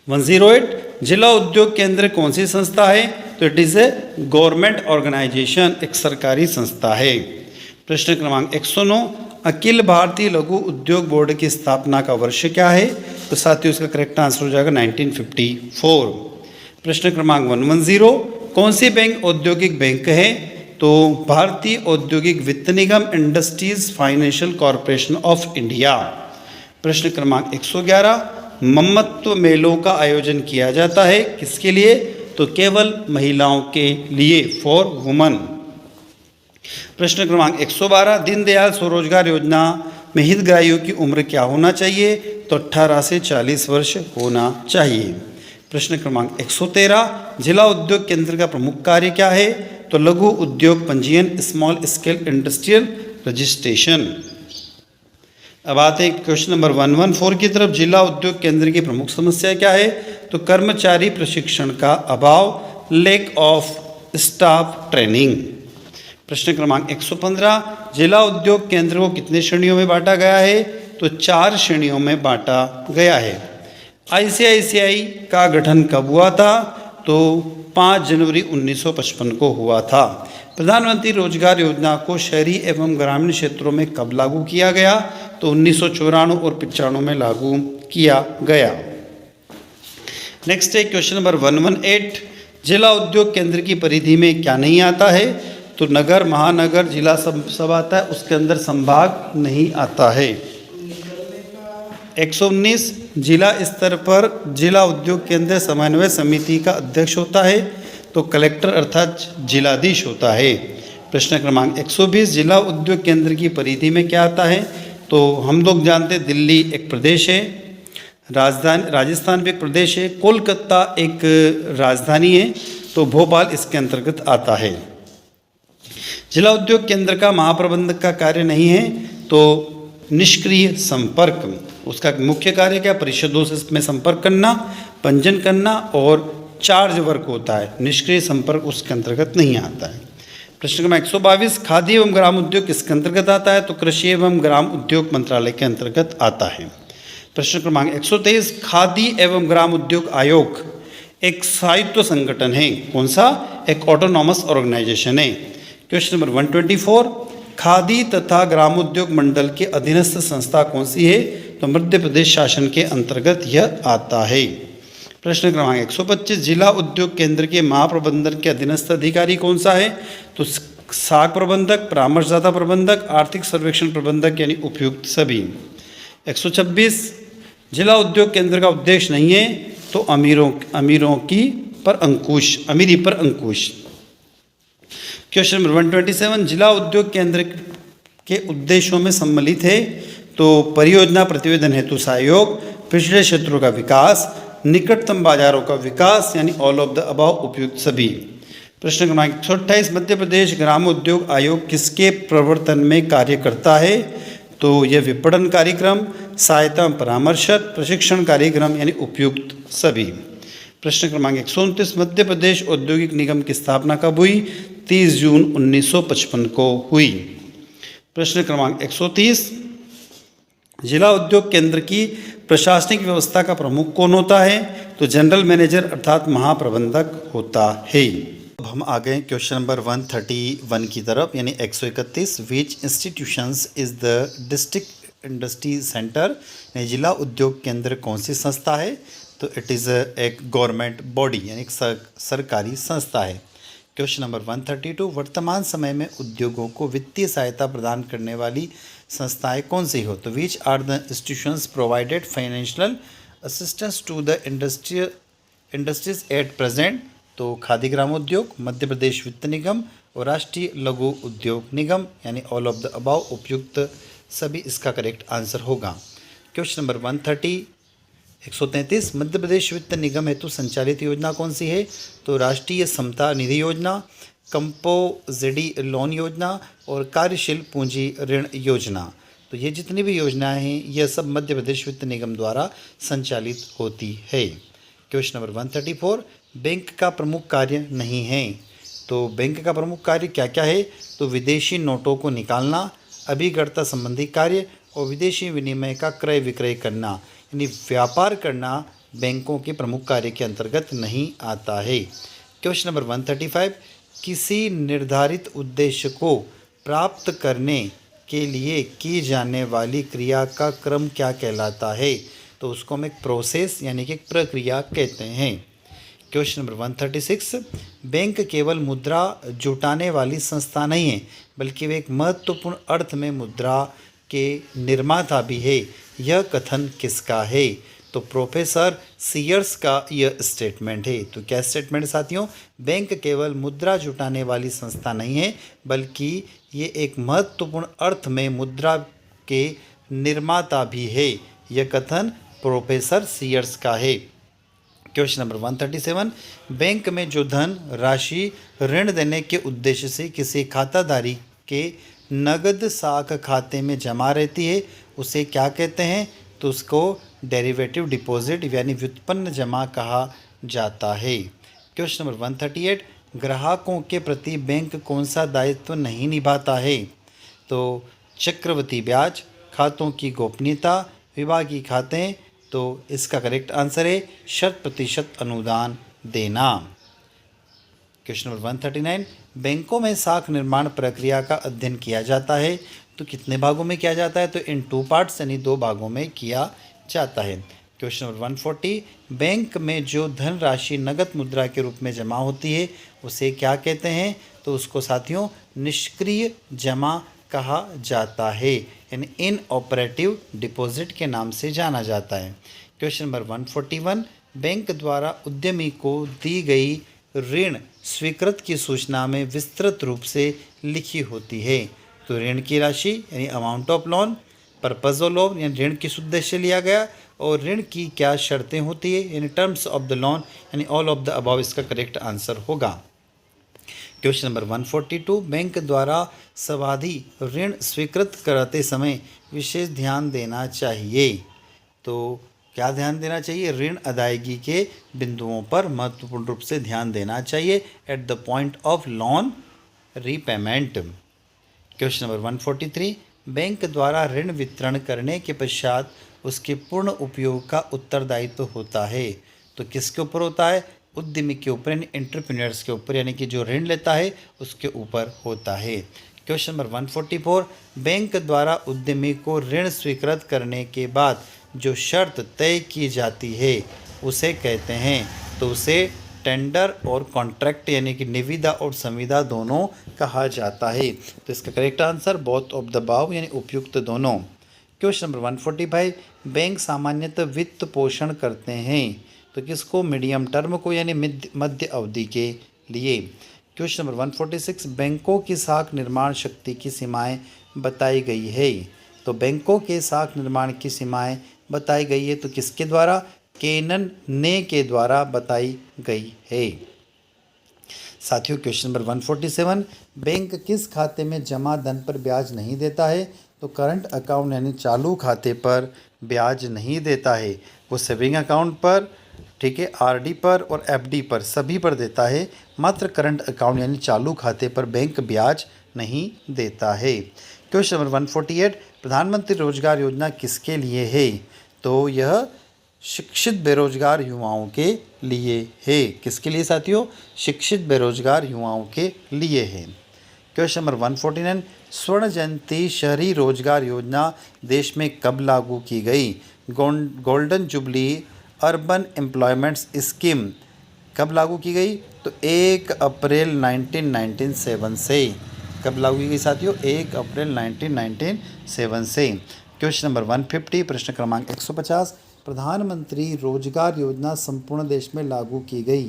S1: 108, जिला उद्योग केंद्र कौन सी संस्था है? तो it is a government organisation, एक सरकारी संस्था है। प्रश्न क्रमांक 109, अखिल भारतीय लघु उद्योग बोर्ड की स्थापना का वर्ष क्या है? तो साथियों इसका करेक्ट आंसर हो जाएगा 1954। प्रश्न क्रमांक 110, कौन सी बैंक औद्योगिक बैंक है? तो भारतीय औद्योगिक वित्त निगम, industries financial corporation of India. प्रश्न क्रमांक 111, ममत्व मेलों का आयोजन किया जाता है किसके लिए? तो केवल महिलाओं के लिए, फॉर वुमन। प्रश्न क्रमांक 112, दीनदयाल स्वरोजगार योजना में हितग्राहियों की उम्र क्या होना चाहिए? तो 18 से 40 वर्ष होना चाहिए। प्रश्न क्रमांक 113, जिला उद्योग केंद्र का प्रमुख कार्य क्या है? तो लघु उद्योग पंजीयन, स्मॉल स्केल इंडस्ट्रियल रजिस्ट्रेशन।
S2: अब आते हैं क्वेश्चन नंबर 114 की तरफ। जिला उद्योग केंद्र की प्रमुख समस्या क्या है? तो कर्मचारी प्रशिक्षण का अभाव, लैक ऑफ स्टाफ ट्रेनिंग। प्रश्न क्रमांक 115, जिला उद्योग केंद्र को कितने श्रेणियों में बांटा गया है? तो 4 श्रेणियों में बांटा गया है। आईसीआईसीआई का गठन कब हुआ था? तो 5 जनवरी 1955 को हुआ था। प्रधानमंत्री रोजगार योजना को शहरी एवं ग्रामीण क्षेत्रों में कब लागू किया गया? तो 1994 और 95 में लागू किया गया। नेक्स्ट है क्वेश्चन नंबर 118, जिला उद्योग केंद्र की परिधि में क्या नहीं आता है? तो नगर, महानगर, जिला सब आता है, उसके अंदर संभाग नहीं आता है। 119, जिला स्तर पर जिला उद्योग केंद्र समन्वय समिति का अध्यक्ष होता है? तो कलेक्टर अर्थात जिलाधीश होता है। प्रश्न क्रमांक 120, जिला उद्योग केंद्र की परिधि में क्या आता है? तो हम लोग जानते हैं दिल्ली एक प्रदेश है, राजस्थान भी एक प्रदेश है, कोलकाता एक राजधानी है, तो भोपाल इसके अंतर्गत आता है। जिला उद्योग केंद्र का महाप्रबंधक का कार्य नहीं है, तो निष्क्रिय संपर्क, उसका मुख्य कार्य क्या? परिषदों से में संपर्क करना, पंजीयन करना और चार्ज वर्क होता है। निष्क्रिय संपर्क उसके अंतर्गत नहीं आता है। प्रश्न क्रमांक 122, खादी एवं ग्राम उद्योग किसके अंतर्गत आता है? तो कृषि एवं ग्राम उद्योग मंत्रालय के अंतर्गत आता है। प्रश्न क्रमांक 123, खादी एवं ग्राम उद्योग आयोग एक स्वायत्त संगठन है, कौन सा? एक ऑटोनॉमस ऑर्गेनाइजेशन है। क्वेश्चन नंबर 124, खादी तथा ग्रामोद्योग मंडल के अधीनस्थ संस्था कौन सी है? तो मध्य प्रदेश शासन के अंतर्गत यह आता है। प्रश्न क्रमांक 125, जिला उद्योग केंद्र के महाप्रबंधन के अधीनस्थ अधिकारी कौन सा है? तो साख प्रबंधक, परामर्शदाता प्रबंधक, आर्थिक सर्वेक्षण प्रबंधक यानी उपयुक्त सभी। 126, जिला उद्योग केंद्र का उद्देश्य नहीं है, तो अमीरों की पर अंकुश, अमीरी पर अंकुश। क्वेश्चन नंबर 127, जिला उद्योग केंद्र के उद्देश्यों में सम्मिलित है? तो परियोजना प्रतिवेदन हेतु सहयोग, पिछड़े क्षेत्रों का विकास, निकटतम बाजारों का विकास यानी ऑल ऑफ द अबव, उपयुक्त सभी। प्रश्न क्रमांक 128, मध्य प्रदेश ग्राम उद्योग आयोग किसके प्रवर्तन में कार्य करता है? तो यह विपणन कार्यक्रम, सहायता परामर्शक, प्रशिक्षण कार्यक्रम यानी उपयुक्त सभी। प्रश्न क्रमांक 129, मध्य प्रदेश औद्योगिक निगम की स्थापना कब हुई? 30 जून 1955 को हुई। प्रश्न क्रमांक 130, जिला उद्योग केंद्र की प्रशासनिक व्यवस्था का प्रमुख कौन होता है? तो जनरल मैनेजर अर्थात महाप्रबंधक होता है। अब हम आ गए क्वेश्चन नंबर 131 की तरफ, यानी 131, which institutions is the district industry centre? जिला उद्योग केंद्र कौन सी संस्था है? तो इट इज़ एक गवर्नमेंट बॉडी यानी एक सरकारी संस्था है। क्वेश्चन नंबर 132, वर्तमान समय में उद्योगों को वित्तीय सहायता प्रदान करने वाली संस्थाएं कौन सी हो? तो which are the institutions provided financial assistance to the industries at present? तो खादी ग्रामोद्योग, मध्य प्रदेश वित्त निगम और राष्ट्रीय लघु उद्योग निगम यानी ऑल ऑफ द अबाव, उपयुक्त सभी इसका करेक्ट आंसर होगा। क्वेश्चन नंबर 133, मध्य प्रदेश वित्त निगम हेतु संचालित योजना कौन सी है? तो राष्ट्रीय समता निधि योजना, कंपोजिटी लोन योजना और कार्यशील पूंजी ऋण योजना। तो ये जितनी भी योजनाएं हैं यह सब मध्य प्रदेश वित्त निगम द्वारा संचालित होती है। क्वेश्चन नंबर 134, बैंक का प्रमुख कार्य नहीं है? तो बैंक का प्रमुख कार्य क्या क्या है? तो विदेशी नोटों को निकालना, अभिकर्ता संबंधी कार्य और विदेशी विनिमय का क्रय विक्रय करना यानी व्यापार करना बैंकों के प्रमुख कार्य के अंतर्गत नहीं आता है। क्वेश्चन नंबर 135, किसी निर्धारित उद्देश्य को प्राप्त करने के लिए की जाने वाली क्रिया का क्रम क्या कहलाता है? तो उसको हम एक प्रोसेस यानी कि एक प्रक्रिया कहते हैं। क्वेश्चन नंबर 136, बैंक केवल मुद्रा जुटाने वाली संस्था नहीं है बल्कि वे एक महत्वपूर्ण अर्थ में मुद्रा के निर्माता भी है। यह कथन किसका है? तो प्रोफेसर सीयर्स का यह स्टेटमेंट है। तो क्या स्टेटमेंट साथियों? बैंक केवल मुद्रा जुटाने वाली संस्था नहीं है बल्कि ये एक महत्वपूर्ण अर्थ में मुद्रा के निर्माता भी है। यह कथन प्रोफेसर सीयर्स का है। क्वेश्चन नंबर 137, बैंक में जो धन राशि ऋण देने के उद्देश्य से किसी खाताधारी के नगद साख खाते में जमा रहती है उसे क्या कहते हैं? तो उसको डेरिवेटिव डिपॉजिट यानी व्युत्पन्न जमा कहा जाता है। क्वेश्चन नंबर 138, ग्राहकों के प्रति बैंक कौन सा दायित्व नहीं निभाता है? तो चक्रवृद्धि ब्याज, खातों की गोपनीयता, विभागीय खाते। तो इसका करेक्ट आंसर है शत प्रतिशत अनुदान देना। क्वेश्चन नंबर 139, बैंकों में साख निर्माण प्रक्रिया का अध्ययन किया जाता है। तो कितने भागों में किया जाता है? तो इन 2 पार्ट्स यानी 2 भागों में किया जाता है। क्वेश्चन नंबर 140, बैंक में जो धन राशि नगद मुद्रा के रूप में जमा होती है उसे क्या कहते हैं? तो उसको साथियों निष्क्रिय जमा कहा जाता है यानी इनऑपरेटिव डिपॉजिट के नाम से जाना जाता है। क्वेश्चन नंबर 141, बैंक द्वारा उद्यमी को दी गई ऋण स्वीकृत की सूचना में विस्तृत रूप से लिखी होती है। तो ऋण की राशि यानी amount of loan, purpose of loan यानी ऋण किस उद्देश्य लिया गया, और ऋण की क्या शर्तें होती है यानी टर्म्स ऑफ द लोन यानी ऑल ऑफ द अबव इसका करेक्ट आंसर होगा। क्वेश्चन नंबर 142, बैंक द्वारा सावधि ऋण स्वीकृत कराते समय विशेष ध्यान देना चाहिए। तो क्या ध्यान देना चाहिए? ऋण अदायगी के बिंदुओं पर महत्वपूर्ण रूप से ध्यान देना चाहिए at the point of loan repayment. Question number 143, bank द्वारा ऋण वितरण करने के पश्चात उसके पूर्ण उपयोग का उत्तरदायित्व होता है। तो किसके ऊपर होता है? उद्यमी के ऊपर यानी एंटरप्रेन्योर्स के ऊपर यानी कि जो ऋण लेता है उसके ऊपर होता है। क्वेश्चन नंबर 144, बैंक द्वारा उद्यमी को ऋण स्वीकृत करने के बाद जो शर्त तय की जाती है उसे कहते हैं? तो उसे टेंडर और कॉन्ट्रैक्ट यानी कि निविदा और संविदा दोनों कहा जाता है। तो इसका correct answer both of the above यानी उपयुक्त दोनों। क्वेश्चन नंबर 145, बैंक सामान्यतः वित्त पोषण करते हैं। तो किसको? मीडियम टर्म को यानी मध्य अवधि के लिए। क्वेश्चन नंबर 146, बैंकों की साख निर्माण शक्ति की सीमाएं बताई गई है। तो बैंकों के साख निर्माण की सीमाएं बताई गई है तो किसके द्वारा? केनन ने के द्वारा बताई गई है। साथियों क्वेश्चन नंबर 147, बैंक किस खाते में जमा धन पर ब्याज नहीं देता है? तो करंट अकाउंट यानी चालू खाते पर ब्याज नहीं देता है। वो सेविंग अकाउंट पर, ठीक है, आरडी पर और एफडी पर सभी पर देता है। मात्र करंट अकाउंट यानी चालू खाते पर बैंक ब्याज नहीं देता है। क्वेश्चन नंबर 148, प्रधानमंत्री रोजगार योजना किसके लिए है? तो यह शिक्षित बेरोजगार युवाओं के लिए है। किसके लिए साथियों? शिक्षित बेरोजगार युवाओं के लिए है। क्वेश्चन नंबर 149, स्वर्ण जयंती शहरी रोजगार योजना देश में कब लागू की गई? Golden jubilee urban employment scheme कब लागू की गई? तो 1 अप्रैल 1997 से। कब लागू की गई साथियों? 1 अप्रैल 1997 से। क्वेश्चन नंबर 150, प्रश्न क्रमांक 150, प्रधानमंत्री रोजगार योजना संपूर्ण देश में लागू की गई।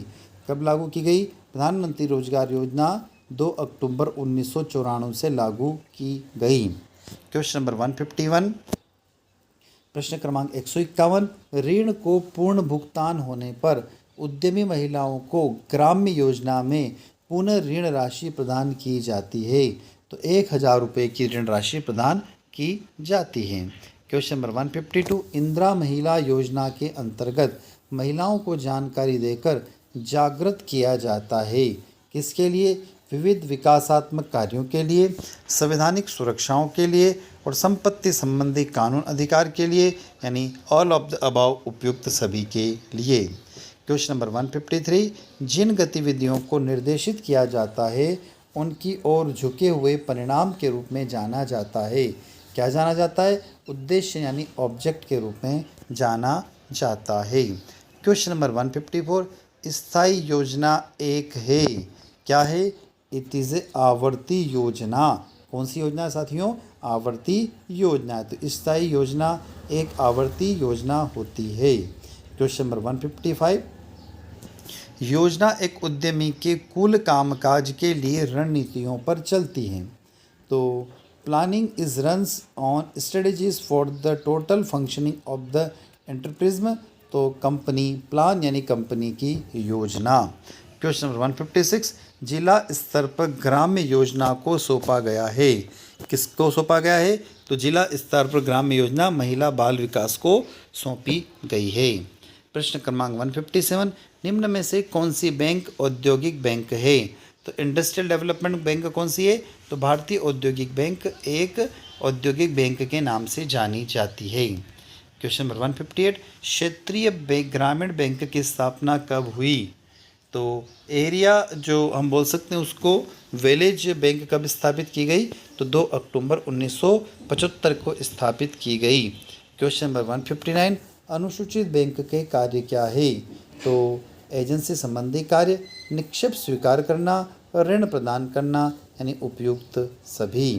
S2: कब लागू की गई? प्रधानमंत्री रोजगार योजना 2 अक्टूबर 1994 से लागू की गई। क्वेश्चन नंबर 151, प्रश्न क्रमांक 151, ऋण को पूर्ण भुगतान होने पर उद्यमी महिलाओं को ग्राम्य योजना में पुनः ऋण राशि प्रदान की जाती है। तो 1000 रुपये की ऋण राशि प्रदान की जाती है। क्वेश्चन नंबर 152, इंदिरा महिला योजना के अंतर्गत महिलाओं को जानकारी देकर जागृत किया जाता है। किसके लिए? विविध विकासात्मक कार्यों के लिए, संवैधानिक सुरक्षाओं के लिए और संपत्ति संबंधी कानून अधिकार के लिए यानी ऑल ऑफ द अबव उपयुक्त सभी के लिए। क्वेश्चन नंबर 153, जिन गतिविधियों को निर्देशित किया जाता है उनकी ओर झुके हुए परिणाम के रूप में जाना जाता है। क्या जाना जाता है? उद्देश्य यानी ऑब्जेक्ट के रूप में जाना जाता है। क्वेश्चन नंबर 154, स्थायी योजना एक है। क्या है? इट इज़ आवर्ती योजना। कौन सी योजना साथियों? आवर्ती योजना। तो स्थायी योजना एक आवर्ती योजना होती है। क्वेश्चन नंबर 155, योजना एक उद्यमी के कुल कामकाज के लिए रणनीतियों पर चलती है। तो planning is runs on strategies for the total functioning of the enterprise. तो कंपनी प्लान यानी कंपनी की योजना। क्वेश्चन नंबर 156, जिला स्तर पर ग्राम्य योजना को सौंपा गया है? किसको सौंपा गया है? तो जिला स्तर पर ग्राम्य योजना महिला बाल विकास को सौंपी गई है। प्रश्न क्रमांक 157, निम्न में से कौन सी बैंक औद्योगिक बैंक है? तो इंडस्ट्रियल डेवलपमेंट बैंक कौन सी है? तो भारतीय औद्योगिक बैंक एक औद्योगिक बैंक के नाम से जानी जाती है। क्वेश्चन नंबर 158, क्षेत्रीय ग्रामीण बैंक की स्थापना कब हुई? तो एरिया जो हम बोल सकते हैं उसको विलेज बैंक कब स्थापित की गई? तो 2 अक्टूबर 1975 को स्थापित की गई। क्वेश्चन नंबर 159, अनुसूचित बैंक के कार्य क्या है? तो एजेंसी संबंधी कार्य, निक्षेप स्वीकार करना, ऋण प्रदान करना, यानी उपयुक्त सभी।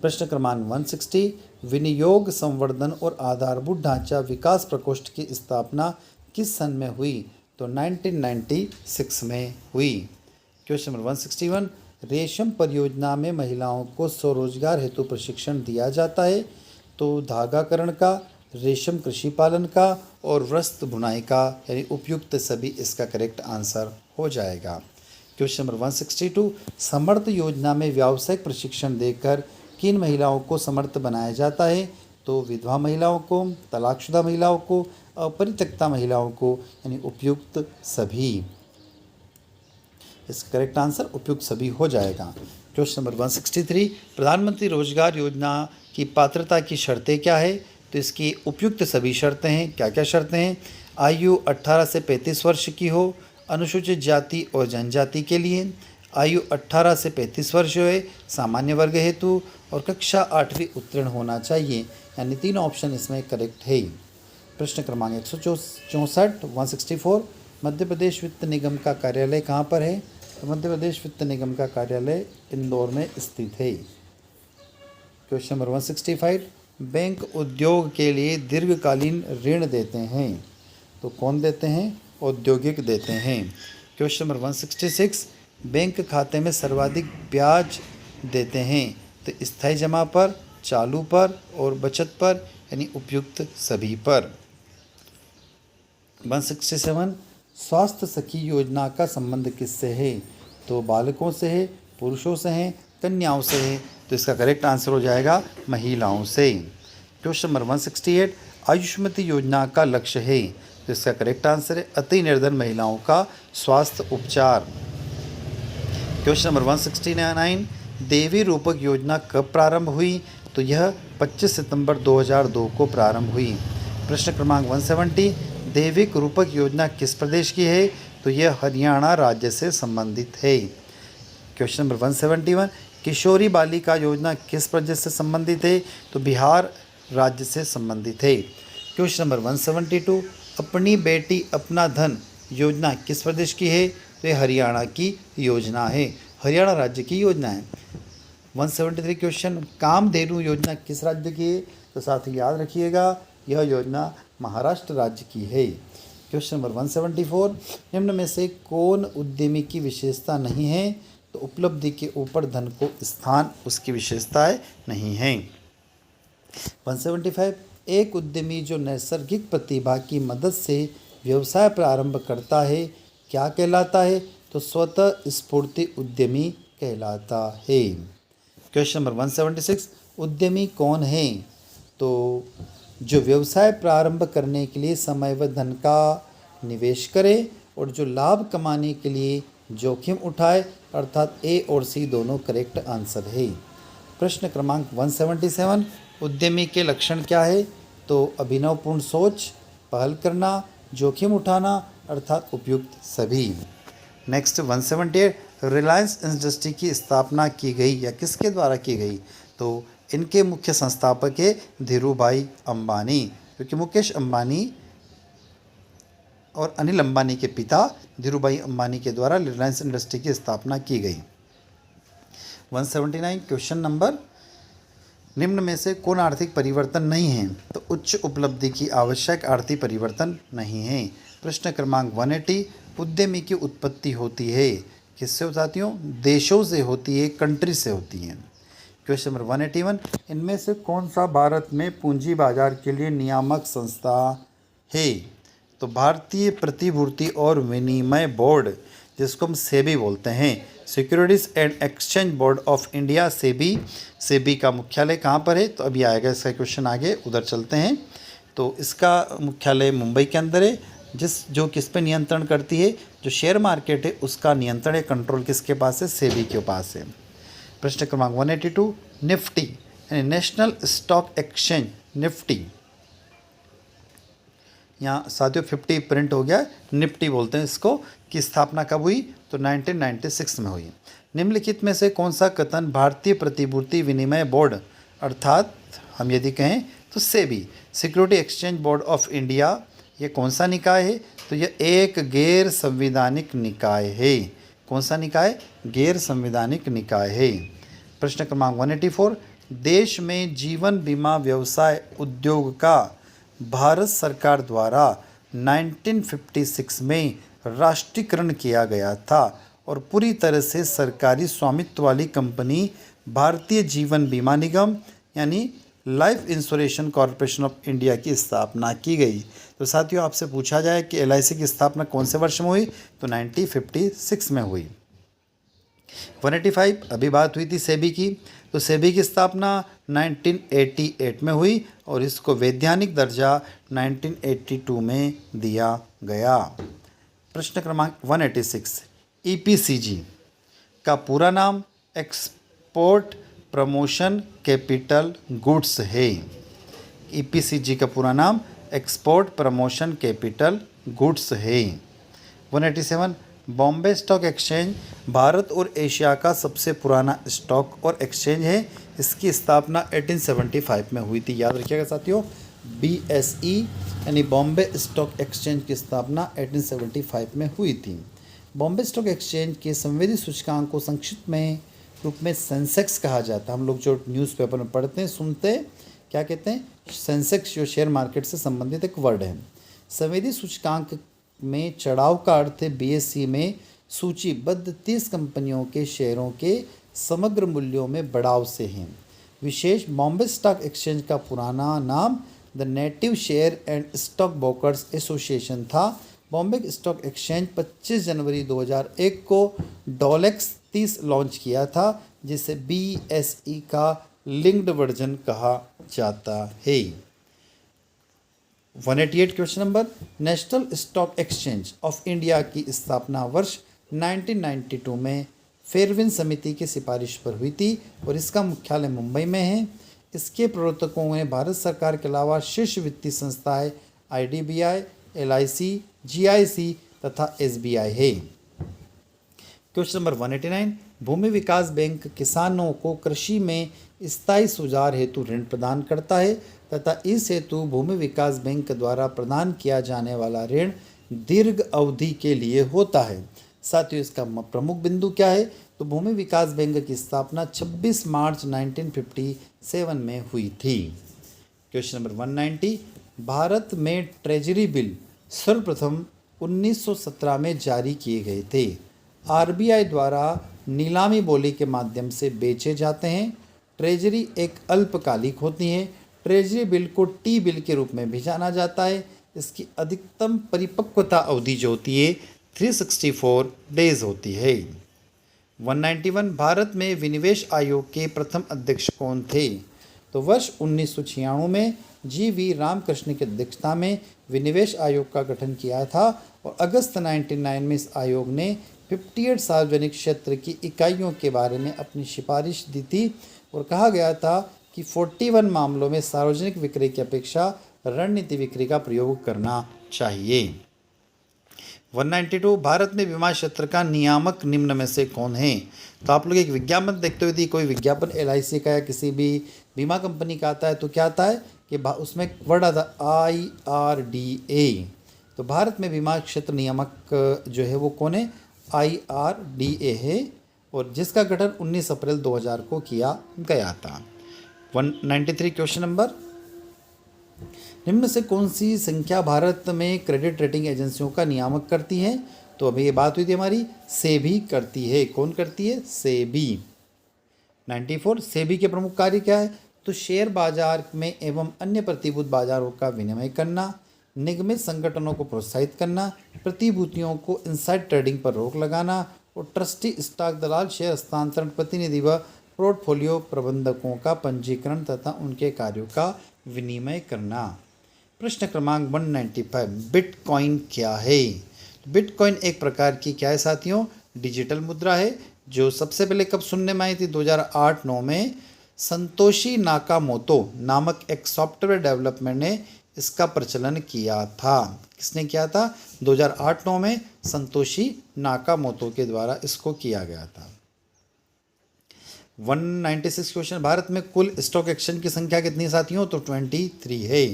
S2: प्रश्न क्रमांक 160, विनियोग संवर्धन और आधारभूत ढांचा विकास प्रकोष्ठ की स्थापना किस सन में हुई? तो 1996 में हुई। क्वेश्चन नंबर 161, रेशम परियोजना में महिलाओं को स्वरोजगार हेतु प्रशिक्षण दिया जाता है? तो धागाकरण का, रेशम कृषि पालन का और वस्त्र बुनाई का, यानी उपयुक्त सभी इसका करेक्ट आंसर हो जाएगा। क्वेश्चन नंबर 162, समर्थ योजना में व्यावसायिक प्रशिक्षण देकर किन महिलाओं को समर्थ बनाया जाता है? तो विधवा महिलाओं को, तलाकशुदा महिलाओं को, अपरित्यक्ता महिलाओं को, यानी उपयुक्त सभी। इसका करेक्ट आंसर उपयुक्त सभी हो जाएगा। क्वेश्चन नंबर 163, प्रधानमंत्री रोजगार योजना की पात्रता की शर्तें क्या है? तो इसकी उपयुक्त सभी शर्तें हैं। क्या क्या शर्तें हैं? आयु 18 से 35 वर्ष की हो, अनुसूचित जाति और जनजाति के लिए, आयु 18 से 35 वर्ष है सामान्य वर्ग हेतु, और कक्षा 8वीं उत्तीर्ण होना चाहिए, यानी तीन ऑप्शन इसमें करेक्ट है। प्रश्न क्रमांक 164, 164, मध्य प्रदेश वित्त निगम का कार्यालय कहाँ पर है? तो मध्य प्रदेश वित्त निगम का कार्यालय इंदौर में स्थित है। क्वेश्चन नंबर 165, बैंक उद्योग के लिए दीर्घकालीन ऋण देते हैं? तो कौन देते हैं? औद्योगिक देते हैं। क्वेश्चन नंबर 166, बैंक खाते में सर्वाधिक ब्याज देते हैं? तो स्थायी जमा पर, चालू पर और बचत पर, यानी उपयुक्त सभी पर। 167, स्वास्थ्य सखी योजना का संबंध किससे है? तो बालकों से है, पुरुषों से है, कन्याओं से है, तो इसका करेक्ट आंसर हो जाएगा महिलाओं से। क्वेश्चन नंबर 168, आयुष्मती योजना का लक्ष्य है? तो इसका करेक्ट आंसर है अति निर्धन महिलाओं का स्वास्थ्य उपचार। क्वेश्चन नंबर 169, देवी रूपक योजना कब प्रारंभ हुई? तो यह 25 सितंबर 2002 को प्रारंभ हुई। प्रश्न क्रमांक 170, देविक रूपक योजना किस प्रदेश की है? तो यह हरियाणा राज्य से संबंधित है। क्वेश्चन नंबर 171, किशोरी बालिका योजना किस प्रदेश से संबंधित है? तो बिहार राज्य से संबंधित है। क्वेश्चन नंबर 172, अपनी बेटी अपना धन योजना किस प्रदेश की है? तो यह हरियाणा की योजना है, हरियाणा राज्य की योजना है। 173 क्वेश्चन, कामधेनु योजना किस राज्य की है? तो साथ ही याद रखिएगा यह योजना महाराष्ट्र राज्य की है। क्वेश्चन नंबर 174, निम्न में से कौन उद्यमी की विशेषता नहीं है? तो उपलब्धि के ऊपर धन को स्थान उसकी विशेषताएं नहीं है। 175, एक उद्यमी जो नैसर्गिक प्रतिभा की मदद से व्यवसाय प्रारंभ करता है क्या कहलाता है? तो स्वतः स्फूर्ति उद्यमी कहलाता है। क्वेश्चन नंबर 176, उद्यमी कौन है? तो जो व्यवसाय प्रारंभ करने के लिए समय व धन का निवेश करे और जो लाभ कमाने के लिए जोखिम उठाए, अर्थात ए और सी दोनों करेक्ट आंसर है। प्रश्न क्रमांक 177, उद्यमी के लक्षण क्या है? तो अभिनवपूर्ण सोच, पहल करना, जोखिम उठाना, अर्थात उपयुक्त सभी। नेक्स्ट 178, रिलायंस इंडस्ट्री की स्थापना की गई या किसके द्वारा की गई? तो इनके मुख्य संस्थापक है धीरूभाई अंबानी, क्योंकि मुकेश अंबानी और अनिल अंबानी के पिता धीरूभाई अंबानी के द्वारा रिलायंस इंडस्ट्री की स्थापना की गई। 179 क्वेश्चन नंबर, निम्न में से कौन आर्थिक परिवर्तन नहीं है? तो उच्च उपलब्धि की आवश्यक आर्थिक परिवर्तन नहीं है। प्रश्न क्रमांक 180, उद्यमी की उत्पत्ति होती है किससे हो साथियों? देशों से होती है, कंट्री से होती है। क्वेश्चन नंबर 181, इनमें से कौन सा भारत में पूंजी बाजार के लिए नियामक संस्था है? तो भारतीय प्रतिभूति और विनिमय बोर्ड, जिसको हम सेबी बोलते हैं, securities and exchange board of India, SEBI. SEBI का मुख्यालय कहाँ पर है? तो अभी आएगा इसका क्वेश्चन, आगे उधर चलते हैं। तो इसका मुख्यालय मुंबई के अंदर है। जो किस पे नियंत्रण करती है? जो शेयर मार्केट है उसका नियंत्रण या कंट्रोल किसके पास है? सेबी के पास है। प्रश्न क्रमांक 182, निफ्टी यानी नेशनल स्टॉक एक्सचेंज, निफ्टी, यहाँ साथियों 50 प्रिंट हो गया, निफ्टी बोलते हैं इसको, की स्थापना कब हुई? तो 1996 में हुई। निम्नलिखित में से कौन सा कथन भारतीय प्रतिभूति विनिमय बोर्ड, अर्थात हम यदि कहें तो SEBI, security exchange board of India, ये कौन सा निकाय है? तो यह एक गैर संवैधानिक निकाय है। कौन सा निकाय? गैर संवैधानिक निकाय है। प्रश्न क्रमांक 184, देश में जीवन बीमा व्यवसाय उद्योग का भारत सरकार द्वारा 1956 में राष्ट्रीयकरण किया गया था और पूरी तरह से सरकारी स्वामित्व वाली कंपनी भारतीय जीवन बीमा निगम यानी life insurance corporation of India की स्थापना की गई। तो साथियों आपसे पूछा जाए कि LIC की स्थापना कौन से वर्ष में हुई? तो 1956 में हुई। 185, अभी बात हुई थी सेबी की, तो सेबी की स्थापना 1988 में हुई और इसको वैधानिक दर्जा 1982 में दिया गया। प्रश्न क्रमांक 186, EPCG का पूरा नाम एक्सपोर्ट प्रमोशन कैपिटल गुड्स है। EPCG का पूरा नाम एक्सपोर्ट प्रमोशन कैपिटल गुड्स है। 187, बॉम्बे स्टॉक एक्सचेंज भारत और एशिया का सबसे पुराना स्टॉक और एक्सचेंज है। इसकी स्थापना 1875 में हुई थी, याद रखिएगा साथियों। BSE यानी बॉम्बे स्टॉक एक्सचेंज की स्थापना 1875 में हुई थी। बॉम्बे स्टॉक एक्सचेंज के संवेदी सूचकांक को संक्षिप्त में रूप में सेंसेक्स कहा जाता है। हम लोग जो न्यूज़पेपर में पढ़ते हैं, सुनते हैं, क्या कहते हैं? सेंसेक्स, जो शेयर मार्केट से संबंधित एक वर्ड है। संवेदी सूचकांक में चढ़ाव का अर्थ है BSE में सूचीबद्ध 30 कंपनियों के शेयरों के समग्र मूल्यों में बढ़ाव से हैं। विशेष बॉम्बे स्टॉक एक्सचेंज का पुराना नाम the native share and stock brokers association था। बॉम्बे स्टॉक एक्सचेंज 25 जनवरी 2001 को डॉलेक्स 30 लॉन्च किया था, जिसे BSE का लिंक्ड वर्जन कहा जाता है। 188 question number, national stock exchange of India की स्थापना वर्ष 1992 में फेयरविन समिति की सिफारिश पर हुई थी और इसका मुख्यालय मुंबई में है। इसके प्रवर्तकों में भारत सरकार के अलावा शीर्ष वित्तीय संस्थाएं IDBI, LIC, GIC तथा SBI है। क्वेश्चन नंबर 189, भूमि विकास बैंक किसानों को कृषि में स्थायी सुधार हेतु ऋण प्रदान करता है तथा इस हेतु भूमि विकास बैंक द्वारा प्रदान किया जाने वाला ऋण दीर्घ अवधि के लिए होता है। साथियों इसका प्रमुख बिंदु क्या है? तो भूमि विकास बैंक की स्थापना 26 मार्च 1957 में हुई थी। क्वेश्चन नंबर 190, भारत में ट्रेजरी बिल सर्वप्रथम 1917 में जारी किए गए थे। RBI द्वारा नीलामी बोली के माध्यम से बेचे जाते हैं। ट्रेजरी एक अल्पकालिक होती है। ट्रेजरी बिल को T बिल के रूप में भी जाना जाता है। इसकी अधिकतम परिपक्वता अवधि जो होती है 364 डेज होती है। 191, भारत में विनिवेश आयोग के प्रथम अध्यक्ष कौन थे? तो वर्ष 1996 में GV रामकृष्ण की अध्यक्षता में विनिवेश आयोग का गठन किया था और अगस्त 1999 में इस आयोग ने 58 सार्वजनिक क्षेत्र की इकाइयों के बारे में अपनी सिफारिश दी थी और कहा गया था कि 41 मामलों में सार्वजनिक विक्रय की अपेक्षा रणनीति बिक्री का प्रयोग करना चाहिए। 192, भारत में बीमा क्षेत्र का नियामक निम्न में से कौन है? तो आप लोग एक विज्ञापन देखते हुए, कोई विज्ञापन LIC का या किसी भी बीमा कंपनी का आता है तो क्या आता है कि उसमें वर्ड आता है IRDA। तो भारत में बीमा क्षेत्र नियामक जो है वो कौन है? IRDA है और जिसका गठन 19 अप्रैल 2000 को किया गया था। 193 क्वेश्चन नंबर, निम्न से कौन सी संख्या भारत में क्रेडिट रेटिंग एजेंसियों का नियामक करती है? तो अभी ये बात हुई थी हमारी, सेबी करती है। कौन करती है? सेबी। 94, सेबी के प्रमुख कार्य क्या है? तो शेयर बाजार में एवं अन्य प्रतिभूत बाजारों का विनिमय करना, निगमित संगठनों को प्रोत्साहित करना, प्रतिभूतियों को इनसाइड ट्रेडिंग पर रोक लगाना और ट्रस्टी, स्टॉक दलाल, शेयर हस्तांतरण प्रतिनिधि व पोर्टफोलियो प्रबंधकों का पंजीकरण तथा उनके कार्यों का विनिमय करना। प्रश्न क्रमांक 195, बिटकॉइन क्या है? बिटकॉइन एक प्रकार की क्या है साथियों? डिजिटल मुद्रा है, जो सबसे पहले कब सुनने में आई थी? 2008-9 में संतोशी नाकामोतो नामक एक सॉफ्टवेयर डेवलपमेंट ने इसका प्रचलन किया था। किसने किया था? 2008-9 में संतोशी नाकामोतो के द्वारा इसको किया गया था। 196 क्वेश्चन, भारत में कुल स्टॉक एक्सचेंज की संख्या कितनी साथियों? तो 23 है।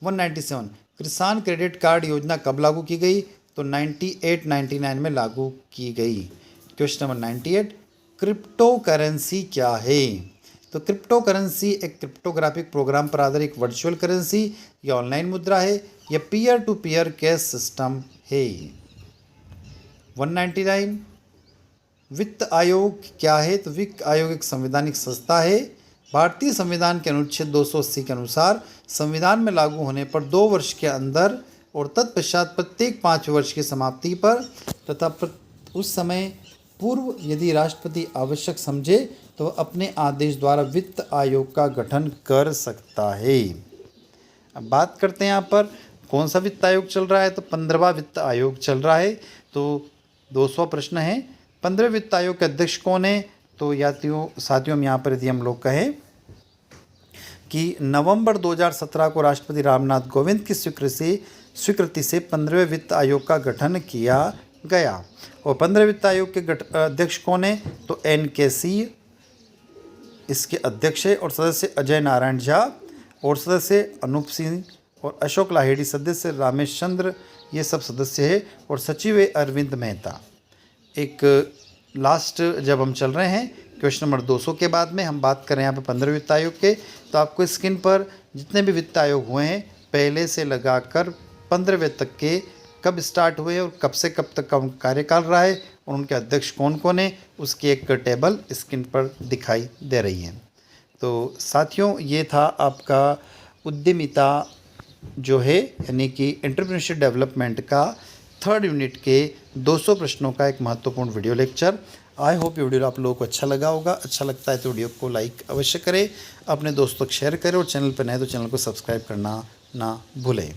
S2: 197, किसान क्रेडिट कार्ड योजना कब लागू की गई? तो 98-99 में लागू की गई। क्वेश्चन नंबर 98, क्रिप्टो करेंसी क्या है? तो क्रिप्टो करेंसी एक क्रिप्टोग्राफिक प्रोग्राम पर आधारित एक वर्चुअल करेंसी या ऑनलाइन मुद्रा है। यह peer to peer cash system है। 199, वित्त आयोग क्या है? तो वित्त आयोग एक संवैधानिक संस्था है। भारतीय संविधान के अनुच्छेद 280 के अनुसार संविधान में लागू होने पर 2 वर्ष के अंदर और तत्पश्चात प्रत्येक 5 वर्ष की समाप्ति पर तथा उस समय पूर्व यदि राष्ट्रपति आवश्यक समझे तो अपने आदेश द्वारा वित्त आयोग का गठन कर सकता है। अब बात करते हैं यहाँ पर कौन सा वित्त आयोग चल रहा है? तो 15वां वित्त आयोग चल रहा है। तो 200 प्रश्न है। 15वें वित्त आयोग के अध्यक्ष कौन है? तो साथियों हम यहाँ पर यदि हम लोग कहें कि नवंबर 2017 को राष्ट्रपति रामनाथ कोविंद की स्वीकृति से 15वें वित्त आयोग का गठन किया गया। और 15वें वित्त आयोग के अध्यक्ष कौन है? तो NK सिंह इसके अध्यक्ष है और सदस्य अजय नारायण झा और सदस्य अनूप सिंह और अशोक लाहिड़ी सदस्य रामेश चंद्र, ये सब सदस्य है और सचिव है अरविंद मेहता। एक लास्ट जब हम चल रहे हैं क्वेश्चन नंबर 200 के बाद में हम बात करें यहाँ पे 15वें वित्त आयोग के, तो आपको स्क्रीन पर जितने भी वित्त आयोग हुए हैं पहले से लगाकर 15वें तक के कब स्टार्ट हुए और कब से कब तक का उनका कार्यकाल रहा है और उनके अध्यक्ष कौन कौन है, उसकी एक टेबल स्क्रीन पर दिखाई दे रही है। तो साथियों ये था आपका उद्यमिता जो है यानी कि एंटरप्रेन्योरशिप डेवलपमेंट का 3rd यूनिट के 200 प्रश्नों का एक महत्वपूर्ण वीडियो लेक्चर। आई होप ये वीडियो आप लोगों को अच्छा लगा होगा। अच्छा लगता है तो वीडियो को लाइक अवश्य करें, अपने दोस्तों को शेयर करें और चैनल पर नए तो चैनल को सब्सक्राइब करना ना भूलें।